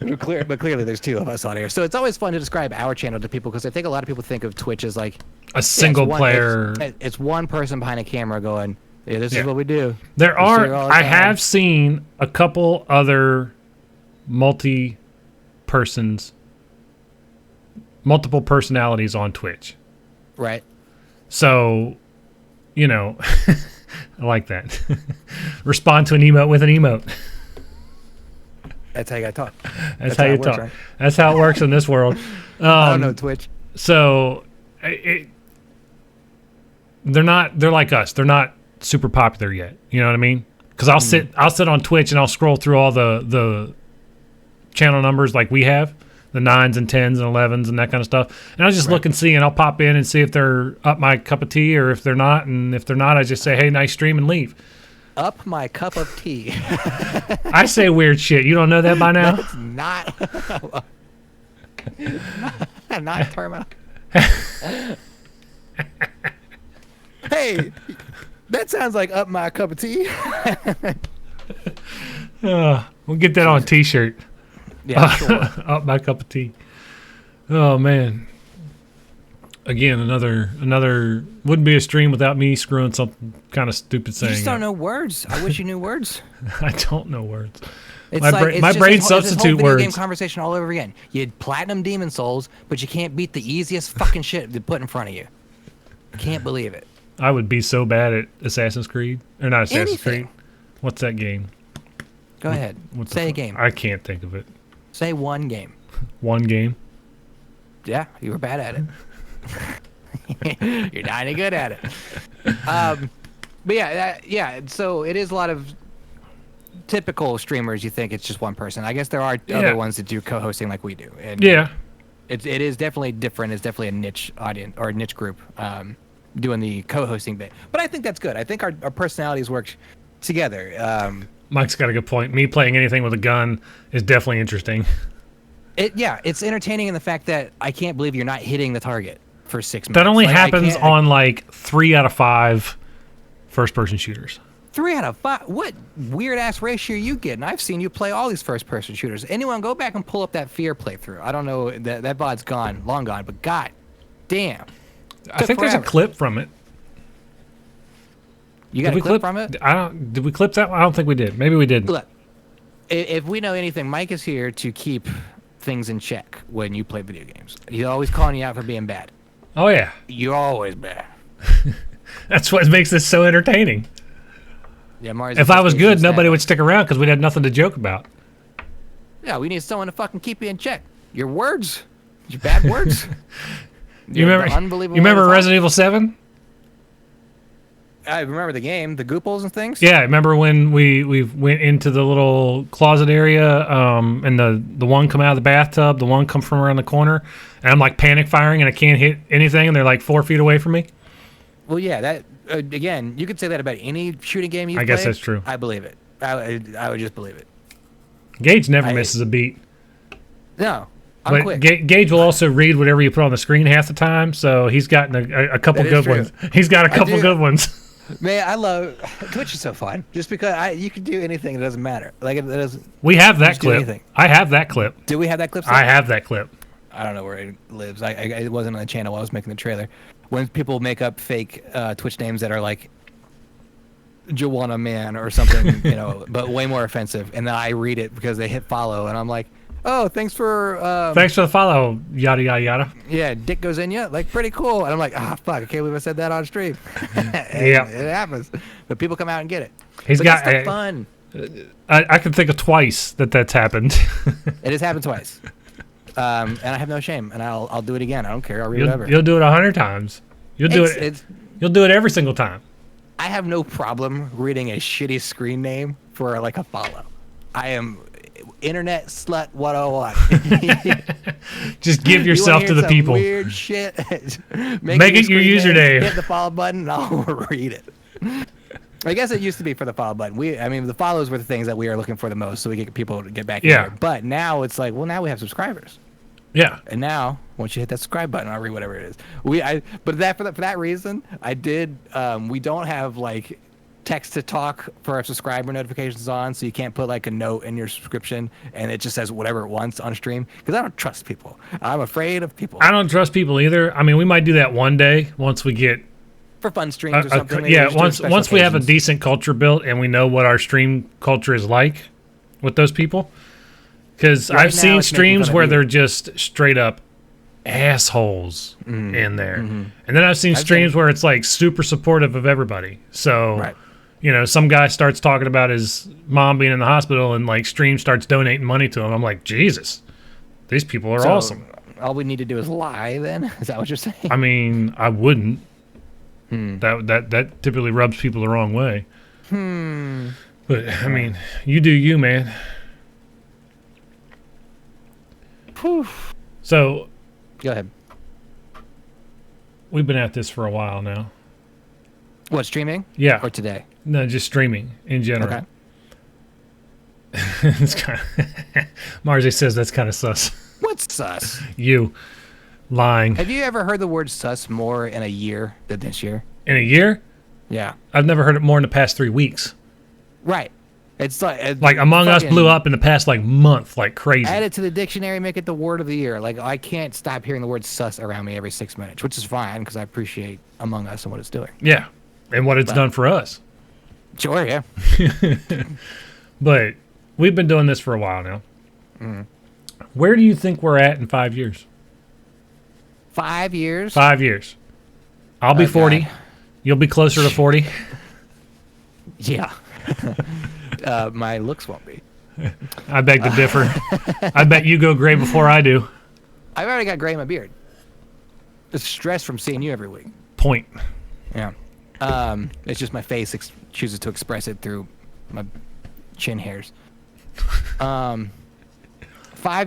But clearly there's two of us on here, so it's always fun to describe our channel to people because I think a lot of people think of Twitch as like a single player. It's one person behind a camera going, yeah, this is what we do. I have seen a couple other multiple personalities on Twitch. Right. So, I like that. Respond to an emote with an emote. That's how you gotta talk. That's how you talk. Right? That's how it works in this world. I don't know Twitch. So, they're like us. They're not super popular yet. You know what I mean? Because I'll sit on Twitch and I'll scroll through all the channel numbers like we have, the 9s and 10s and 11s and that kind of stuff. And I'll just look and see, and I'll pop in and see if they're up my cup of tea or if they're not. And if they're not, I just say, hey, nice stream, and leave. Up my cup of tea. I say weird shit. You don't know that by now? That's not. Not terminal. Hey, that sounds like up my cup of tea. We'll get that on a t-shirt. Yeah, sure. Up my cup of tea. Oh, man. Again, another wouldn't be a stream without me screwing some kind of stupid saying. You just don't know words. I wish you knew words. I don't know words. It's my brain substitute video words. Game conversation all over again. You had platinum demon souls, but you can't beat the easiest fucking shit they put in front of you. Can't believe it. I would be so bad at Assassin's Creed, or not Assassin's Anything. Creed. What's that game? Go ahead. Say a game. I can't think of it. Say one game. One game. Yeah, you were bad at it. You're not any good at it. But yeah. So it is a lot of typical streamers. You think it's just one person. I guess there are other ones that do co-hosting like we do. And yeah. It is definitely different. It's definitely a niche audience or a niche group doing the co-hosting bit. But I think that's good. I think our personalities work together. Mike's got a good point. Me playing anything with a gun is definitely interesting. It's entertaining in the fact that I can't believe you're not hitting the target for 6 minutes. That only happens on like 3 out of 5 first-person shooters. 3 out of 5? What weird-ass ratio are you getting? I've seen you play all these first-person shooters. Anyone, go back and pull up that Fear playthrough. I don't know, that VOD's gone, long gone, but god damn. I think there's a clip from it. You got a clip from it? Did we clip that one? I don't think we did. Maybe we didn't. Look, if we know anything, Mike is here to keep things in check when you play video games. He's always calling you out for being bad. Oh, yeah. You're always bad. That's what makes this so entertaining. Yeah, if I was good, nobody would stick around because we'd have nothing to joke about. Yeah, we need someone to fucking keep you in check. Your words. Your bad words. You remember Resident Evil 7? I remember the game, the gooples and things. Yeah, remember when we went into the little closet area, and the one come out of the bathtub, the one come from around the corner, and I'm like panic firing and I can't hit anything, and they're like 4 feet away from me. Well, yeah, that again, you could say that about any shooting game you play. I guess that's true. I believe it. I would just believe it. Gage never misses a beat. No, I'm quick. Gage will also read whatever you put on the screen half the time, so he's gotten a couple good ones. He's got a couple good ones. Man, I love Twitch is so fun. Just because you can do anything, it doesn't matter. Like it doesn't. We have that clip. I have that clip. Do we have that clip? I have that clip. I don't know where it lives. It wasn't on the channel while I was making the trailer. When people make up fake Twitch names that are like Joanna Man or something, but way more offensive, and then I read it because they hit follow, and I'm like, oh, thanks for Thanks for the follow, yada yada yada. yeah, dick goes in you, like pretty cool. And I'm like, ah, fuck, I can't believe I said that on stream. Yeah. It happens, but people come out and get it. He's But got. that's the fun. I can think of twice that's happened. It has happened twice, and I have no shame, and I'll do it again. I don't care. I'll read whatever. You'll do it 100 times. You'll do it. You'll do it every single time. I have no problem reading a shitty screen name for like a follow. I am internet slut 101. Just give yourself to the some people. Weird shit. Make it your username. Hit the follow button, and I'll read it. I guess it used to be for the follow button. The follows were the things that we are looking for the most, so we get people to get back in here. But now it's like, well, now we have subscribers. Yeah. And now, once you hit that subscribe button, I'll read whatever it is. But for that reason, I did. We don't have like text to talk for our subscriber notifications on, so you can't put like a note in your subscription and it just says whatever it wants on stream, because I don't trust people. I'm afraid of people. I don't trust people either. I mean, we might do that one day once we get for fun streams or something. Yeah, once we have a decent culture built and we know what our stream culture is like with those people. Because I've seen streams where they're just straight up assholes in there. Mm-hmm. And then I've seen streams where it's like super supportive of everybody. So, some guy starts talking about his mom being in the hospital and like stream starts donating money to him. I'm like, Jesus, these people are awesome. All we need to do is lie then? Is that what you're saying? I mean, I wouldn't. That typically rubs people the wrong way. But, I mean, you do you, man. So, go ahead. We've been at this for a while now. What, streaming? Yeah. Or today? No, just streaming in general. Okay. It's kind of Marzi says that's kind of sus. What's sus? You lying. Have you ever heard the word sus more in a year than this year? In a year? Yeah. I've never heard it more in the past 3 weeks. Right. It's like Among Us blew up in the past like month, like crazy. Add it to the dictionary, make it the word of the year. Like, I can't stop hearing the word sus around me every 6 minutes, which is fine because I appreciate Among Us and what it's doing. Yeah, and what it's done for us. Sure, yeah. But we've been doing this for a while now. Mm. Where do you think we're at in 5 years? 5 years? 5 years. I'll be 40. God. You'll be closer to 40. Yeah. My looks won't be. I beg to differ. I bet you go gray before I do. I've already got gray in my beard. It's stress from seeing you every week. Point. Yeah. It's just my face chooses to express it through my chin hairs. 5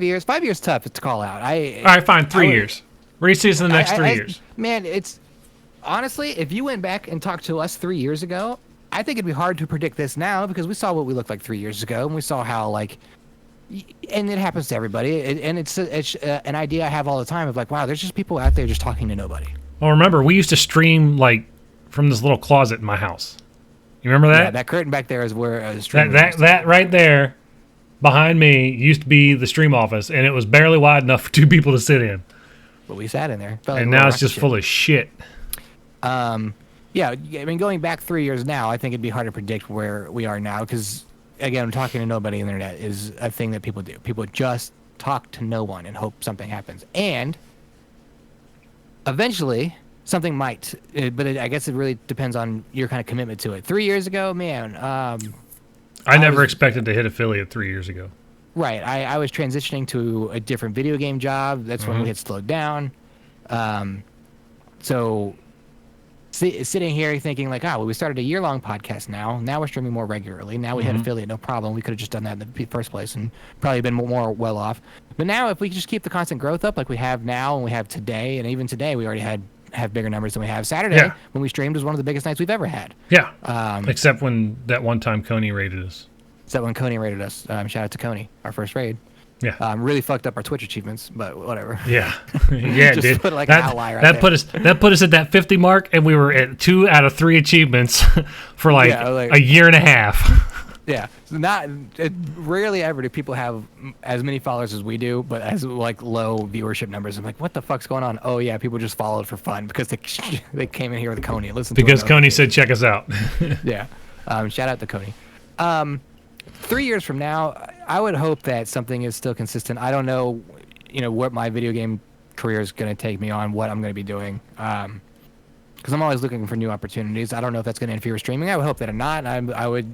years. 5 years tough to call out. All right, fine. 3 years. Where do you see us in the next 3 years? Man, it's honestly, if you went back and talked to us 3 years ago, I think it'd be hard to predict this now because we saw what we looked like 3 years ago, and we saw how and it happens to everybody. And it's an idea I have all the time of like, wow, there's just people out there just talking to nobody. Well, remember, we used to stream like from this little closet in my house. You remember that? Yeah, that curtain back there is where the stream. That right there, behind me, used to be the stream office, and it was barely wide enough for 2 people to sit in. But we sat in there. And now it's just full of shit. Yeah, I mean, going back 3 years now, I think it'd be hard to predict where we are now because, again, talking to nobody on the internet is a thing that people do. People just talk to no one and hope something happens. And eventually, something might. But I guess it really depends on your kind of commitment to it. 3 years ago, man. I never expected to hit affiliate 3 years ago. Right. I was transitioning to a different video game job. That's when we had slowed down. So sitting here thinking like, well, we started a year-long podcast now. Now we're streaming more regularly. Now we had affiliate, no problem. We could have just done that in the first place and probably been more well off. But now if we just keep the constant growth up like we have now and we have today, and even today we already have bigger numbers than we have. Saturday when we streamed was one of the biggest nights we've ever had. Yeah. Except when that one time Coney raided us. Except when Coney raided us. Shout out to Coney, our first raid. Yeah. Really fucked up our Twitch achievements, but whatever. Yeah. Yeah, just dude. Put like an outlier right that put us at that 50 mark, and we were at 2 out of 3 achievements for a year and a half. Yeah. Rarely ever do people have as many followers as we do, but as like low viewership numbers. I'm like, what the fuck's going on? Oh yeah, people just followed for fun because they came in here with Coney and listened to because Coney said check us out. Yeah. Shout out to Coney. 3 years from now, would hope that something is still consistent. I don't know, what my video game career is going to take me on, what I'm going to be doing. Because I'm always looking for new opportunities. I don't know if that's going to interfere with streaming. I would hope that I'm not. I would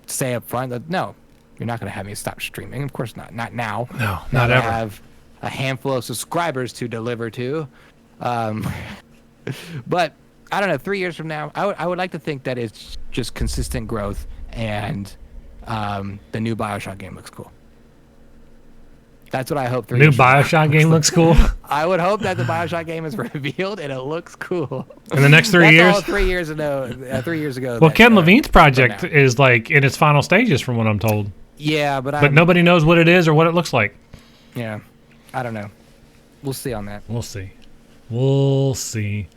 say up front that no, you're not going to have me stop streaming. Of course not. Not now. No, Now not that ever. I have a handful of subscribers to deliver to. But I don't know. 3 years from now, I would like to think that it's just consistent growth, and the new BioShock game looks cool. That's what I hope. New Bioshock game looks cool. I would hope that the BioShock game is revealed and it looks cool. In the next 3 That's years. all 3 years ago. 3 years ago. Well, that, Ken Levine's project now. is like in its final stages, from what I'm told. Yeah, But nobody knows what it is or what it looks like. Yeah, I don't know. We'll see on that. We'll see. We'll see.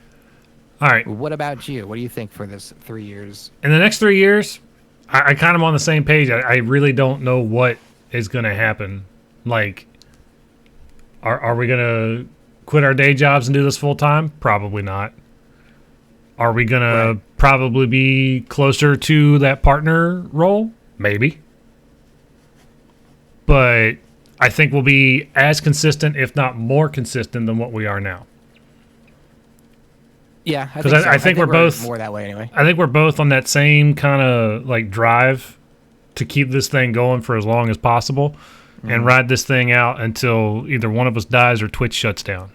All right. What about you? What do you think for this 3 years? In the next 3 years, I kind of on the same page. I really don't know what is going to happen. Like, are we going to quit our day jobs and do this full time? Probably not. Are we going to probably be closer to that partner role? Maybe. But I think we'll be as consistent, if not more consistent, than what we are now. Yeah, Because I think we're both more that way anyway. I think we're both on that same kind of like drive to keep this thing going for as long as possible and ride this thing out until either one of us dies or Twitch shuts down.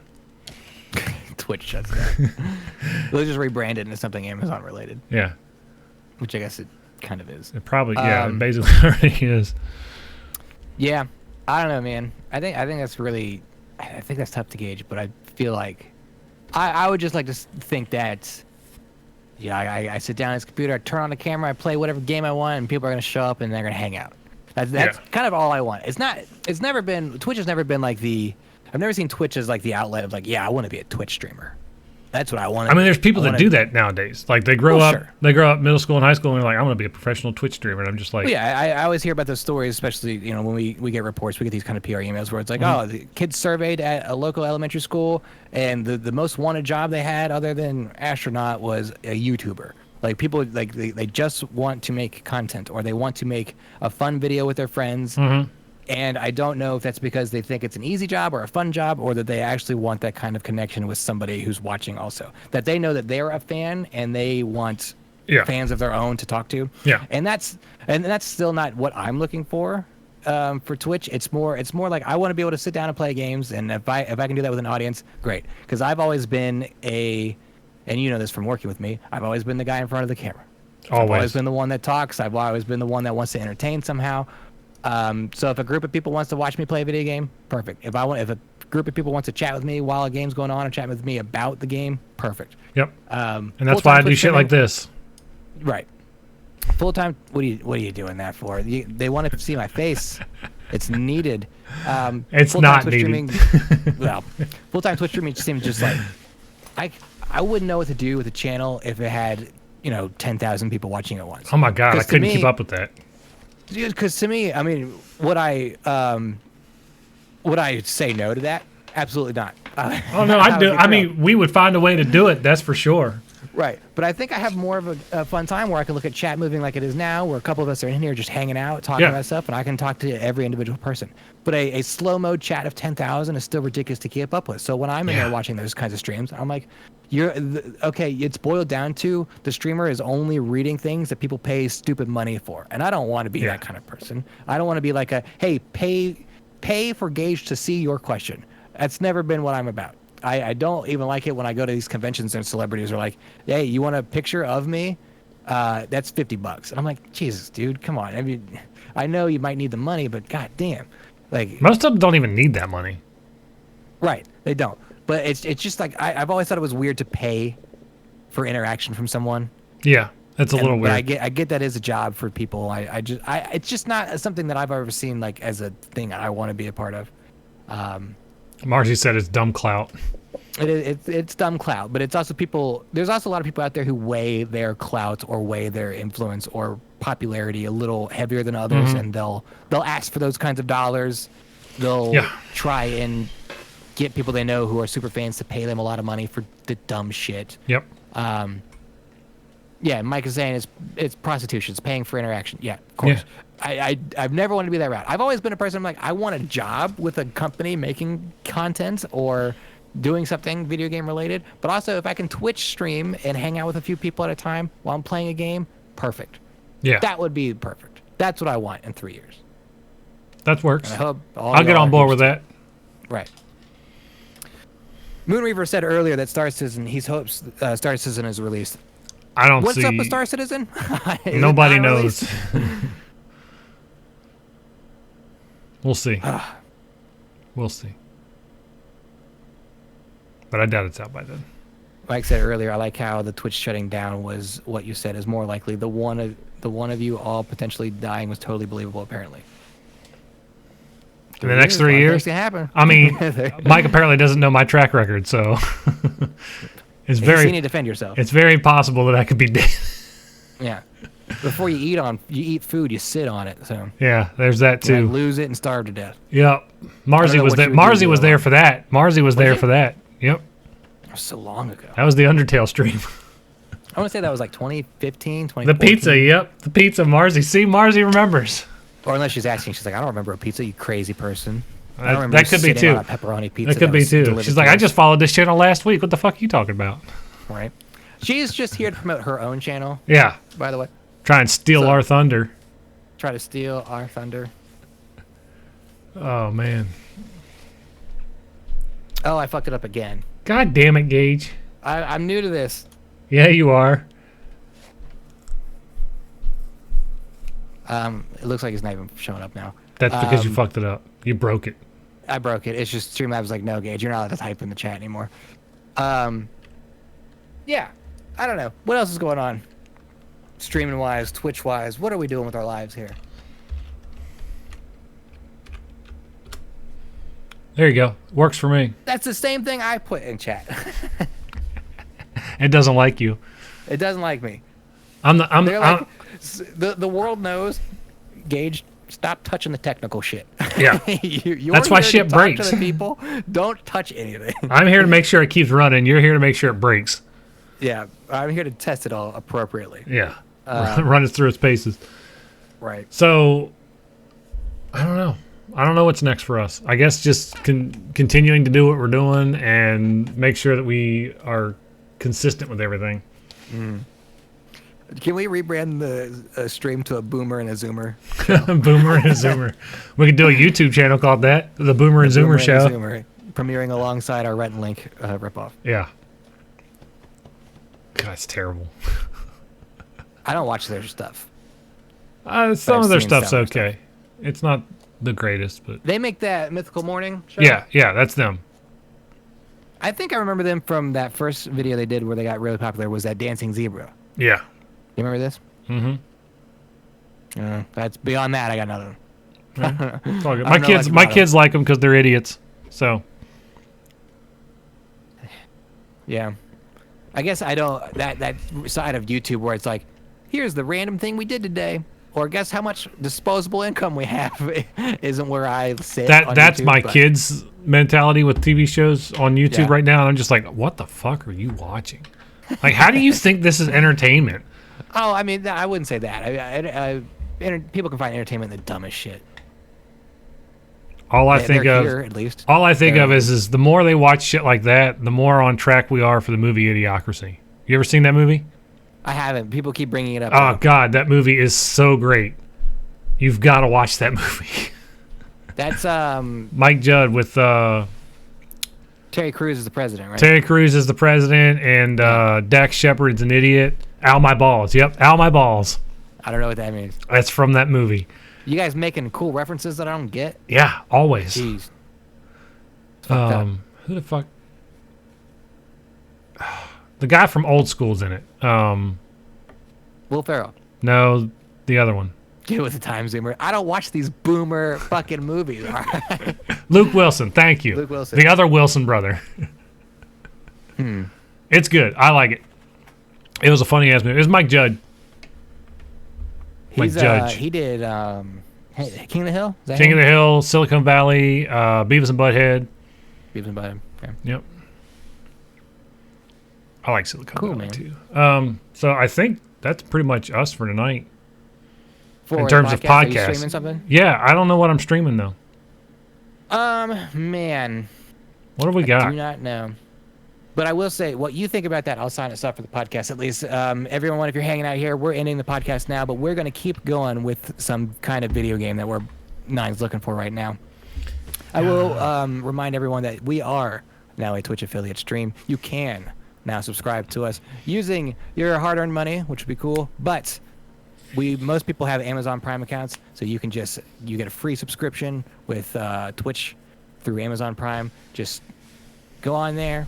Twitch shuts down. They'll just rebrand it into something Amazon related, Yeah, which I guess it kind of is. it probably it basically already is. Yeah, I don't know, man. I think that's really, I think that's tough to gauge, but I feel like I would just like to think that, I sit down at this computer, I turn on the camera, I play whatever game I want, and people are gonna show up and they're gonna hang out. That's kind of all I want. It's never been, Twitch has never been like I've never seen Twitch as like the outlet of like, I want to be a Twitch streamer. That's what I want. I mean, there's people that do that nowadays. Like they grow up, middle school and high school, and they're like, I'm gonna be a professional Twitch streamer. And I'm just like, well, I always hear about those stories, especially when we get reports, we get these kind of PR emails where it's like, oh, the kids surveyed at a local elementary school, and the most wanted job they had other than astronaut was a YouTuber. Like people like they just want to make content, or they want to make a fun video with their friends. And I don't know if that's because they think it's an easy job or a fun job, or that they actually want that kind of connection with somebody who's watching also. That they know that they're a fan and they want fans of their own to talk to. Yeah. And that's still not what I'm looking for Twitch. It's more like I want to be able to sit down and play games, and if I can do that with an audience, great. Because I've always been and you know this from working with me, I've always been the guy in front of the camera. I've always been the one that talks. I've always been the one that wants to entertain somehow. So if a group of people wants to watch me play a video game, perfect. If a group of people wants to chat with me while a game's going on, or chat with me about the game, perfect. Yep. And that's why I do shit like this. Right. Full time. What are you doing that for? They want to see my face. It's needed. It's not needed. Well, full time Twitch streaming seems just like I wouldn't know what to do with a channel if it had 10,000 people watching at once. Oh my god, I couldn't keep up with that. Because to me, I mean, would I say no to that? Absolutely not. Oh no, I do. I mean, we would find a way to do it. That's for sure. Right, but I think I have more of a fun time where I can look at chat moving like it is now, where a couple of us are in here just hanging out, talking about stuff, and I can talk to every individual person. But a slow mode chat of 10,000 is still ridiculous to keep up with. So when I'm in there watching those kinds of streams, I'm like, okay, it's boiled down to the streamer is only reading things that people pay stupid money for, and I don't want to be that kind of person. I don't want to be like hey, pay for Gage to see your question. That's never been what I'm about. I don't even like it when I go to these conventions and celebrities are like, hey, you want a picture of me? That's $50. And I'm like, Jesus, dude, come on. I mean, I know you might need the money, but god damn. Like, most of them don't even need that money. Right, they don't. But it's just like I've always thought it was weird to pay for interaction from someone. Yeah, it's a little weird. But I get that as a job for people. It's just not something that I've ever seen like as a thing I want to be a part of. Margie said it's dumb clout. It's dumb clout, but it's also people. There's also a lot of people out there who weigh their clout or weigh their influence or popularity a little heavier than others, and they'll ask for those kinds of dollars. They'll try and get people they know who are super fans to pay them a lot of money for the dumb shit. Yep. Yeah, Mike is saying it's prostitution. It's paying for interaction. Yeah, of course. I've never wanted to be that route. I've always been a person, I'm like, I want a job with a company making content or doing something video game related. But also, if I can Twitch stream and hang out with a few people at a time while I'm playing a game, perfect. Yeah. That would be perfect. That's what I want in 3 years. That works. And I hope I'll get on board with that. Right. Moonreaver said earlier that Star Citizen, he hopes Star Citizen is released. I don't What's see. up with Star Citizen? Is it Nobody not knows. released? We'll see. We'll see. But I doubt it's out by then. Like I said earlier, I like how the Twitch shutting down was what you said is more likely. The one of you all potentially dying was totally believable, apparently. In the next 3 years? Can happen. I mean, Mike apparently doesn't know my track record, so it's You need to very defend yourself. it's very possible that I could be dead. Yeah. Before you eat food, you sit on it. So Yeah, there's that you might too. lose it and starve to death. Yep. Marzi know was what there. you would do Marzi to was go there on. for that. Marzi was there he? for that. Yep. That was so long ago. That was the Undertale stream. I want to say that was like 2015, The 2014. pizza, yep. The pizza, Marzi. See, Marzi remembers. Or unless she's asking, she's like, I don't remember a pizza, you crazy person. I don't remember That you could be sitting too. on a pepperoni pizza. That could be was too. delivered She's to like, I us." just followed this channel last week. What the fuck are you talking about? Right. She's just here to promote her own channel, Yeah. by the way. Try and steal So- our thunder. Try to steal our thunder. Oh, man. Oh, I fucked it up again. God damn it, Gage. I'm new to this. Yeah, you are. It looks like it's not even showing up now. That's because you fucked it up. You broke it. I broke it. It's just Streamlabs was like, no, Gage, you're not allowed to type in the chat anymore. Yeah. I don't know. What else is going on? Streaming wise, Twitch wise, what are we doing with our lives here? There you go. Works for me. That's the same thing I put in chat. It doesn't like you. It doesn't like me. They're I'm like, the world knows, Gage, stop touching the technical shit. Yeah. You're That's why here to shit talk breaks. To the people, don't touch anything. I'm here to make sure it keeps running. You're here to make sure it breaks. Yeah, I'm here to test it all appropriately. Yeah. Run it through its paces. Right. So, I don't know. I don't know what's next for us. I guess just continuing to do what we're doing and make sure that we are consistent with everything. Can we rebrand the stream to a Boomer and a Zoomer? Boomer and a Zoomer. We could do a YouTube channel called that, the Boomer and Zoomer Boomer Show. and a Zoomer, premiering alongside our Rhett and Link ripoff. Yeah. God, it's terrible. I don't watch their stuff. Some of their seen stuff's some of okay. It's not the greatest, but They make that Mythical Morning show? yeah, that's them. I think I remember them from that first video they did where they got really popular was that Dancing Zebra. Yeah. You remember this? Mm-hmm. That's beyond that. I got nothing. It's all good. I don't know much My about kids like them because they're idiots. So Yeah. I guess I don't that side of YouTube where it's like, here's the random thing we did today, or guess how much disposable income we have isn't where I sit. on that's YouTube, my but- kids' mentality with TV shows on YouTube Yeah. right now. And I'm just like, what the fuck are you watching? Like, how do you think this is entertainment? Oh, I mean, I wouldn't say that. People can find entertainment in the dumbest shit. All I They're think of, here, at least. all I think They're- of is the more they watch shit like that, the more on track we are for the movie Idiocracy. You ever seen that movie? I haven't. People keep bringing it up. Oh though. God, that movie is so great. You've got to watch that movie. That's Mike Judd with Terry Crews is the president, right? Terry Crews is the president, and Dax Shepard's an idiot. Ow my balls. Yep, ow my balls. I don't know what that means. That's from that movie. You guys making cool references that I don't get? Yeah, always. Jeez. It's fucked up. Who the fuck? The guy from Old School's in it. Will Ferrell. No, the other one. Get with the time, Zoomer. I don't watch these boomer fucking movies. All right? Luke Wilson. Thank you. Luke Wilson. The other Wilson brother. It's good. I like it. It was a funny ass movie. It was Mike Judd. Mike Judge. He did King of the Hill. Is that King him? of the Hill, Silicon Valley, Beavis and Butthead. Beavis and Butthead. Okay. Yep. I like Silicon Cool, Valley man. too. So I think that's pretty much us for tonight. For in terms of the podcast, are you podcasts. streaming something? Yeah, I don't know what I'm streaming though. Man, What have we I got? do not know. But I will say, what you think about that, I'll sign us up for the podcast at least. Everyone, if you're hanging out here, we're ending the podcast now, but we're going to keep going with some kind of video game that Nine's looking for right now. I will remind everyone that we are now a Twitch affiliate stream. You can now subscribe to us using your hard-earned money, which would be cool. But most people have Amazon Prime accounts, so you get a free subscription with Twitch through Amazon Prime. Just go on there,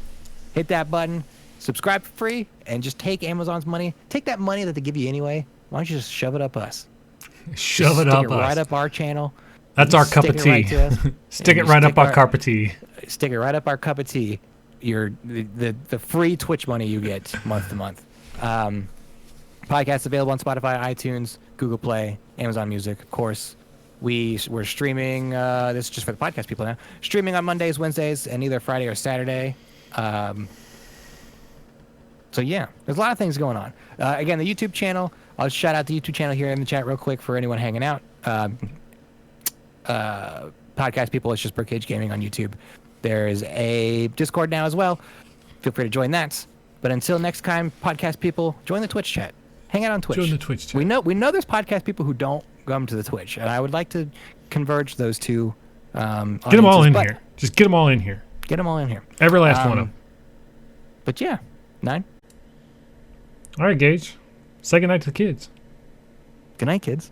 hit that button, subscribe for free, and just take Amazon's money. Take that money that they give you anyway. Why don't you just shove it up us? Shove Just it up stick it us. right up our channel. That's our cup of Stick it tea. right to us. Stick it And right stick up our our- cup of tea. Stick it right up our cup of tea. The free Twitch money you get month to month. Podcasts available on Spotify, iTunes, Google Play, Amazon Music, of course. We're streaming. This is just for the podcast people now. Streaming on Mondays, Wednesdays, and either Friday or Saturday. So yeah, there's a lot of things going on. Again, the YouTube channel. I'll shout out the YouTube channel here in the chat real quick for anyone hanging out. Podcast people, it's just Birdcage Gaming on YouTube. There's a Discord now as well. Feel free to join that. But until next time, podcast people, join the Twitch chat. Hang out on Twitch. Join the Twitch chat. We know there's podcast people who don't come to the Twitch, and I would like to converge those two. Get them all audiences, in but here. Just get them all in here. Get them all in here. Every last one of them. But yeah, Nine. All right, Gage. Say goodnight to the kids. Good night, kids.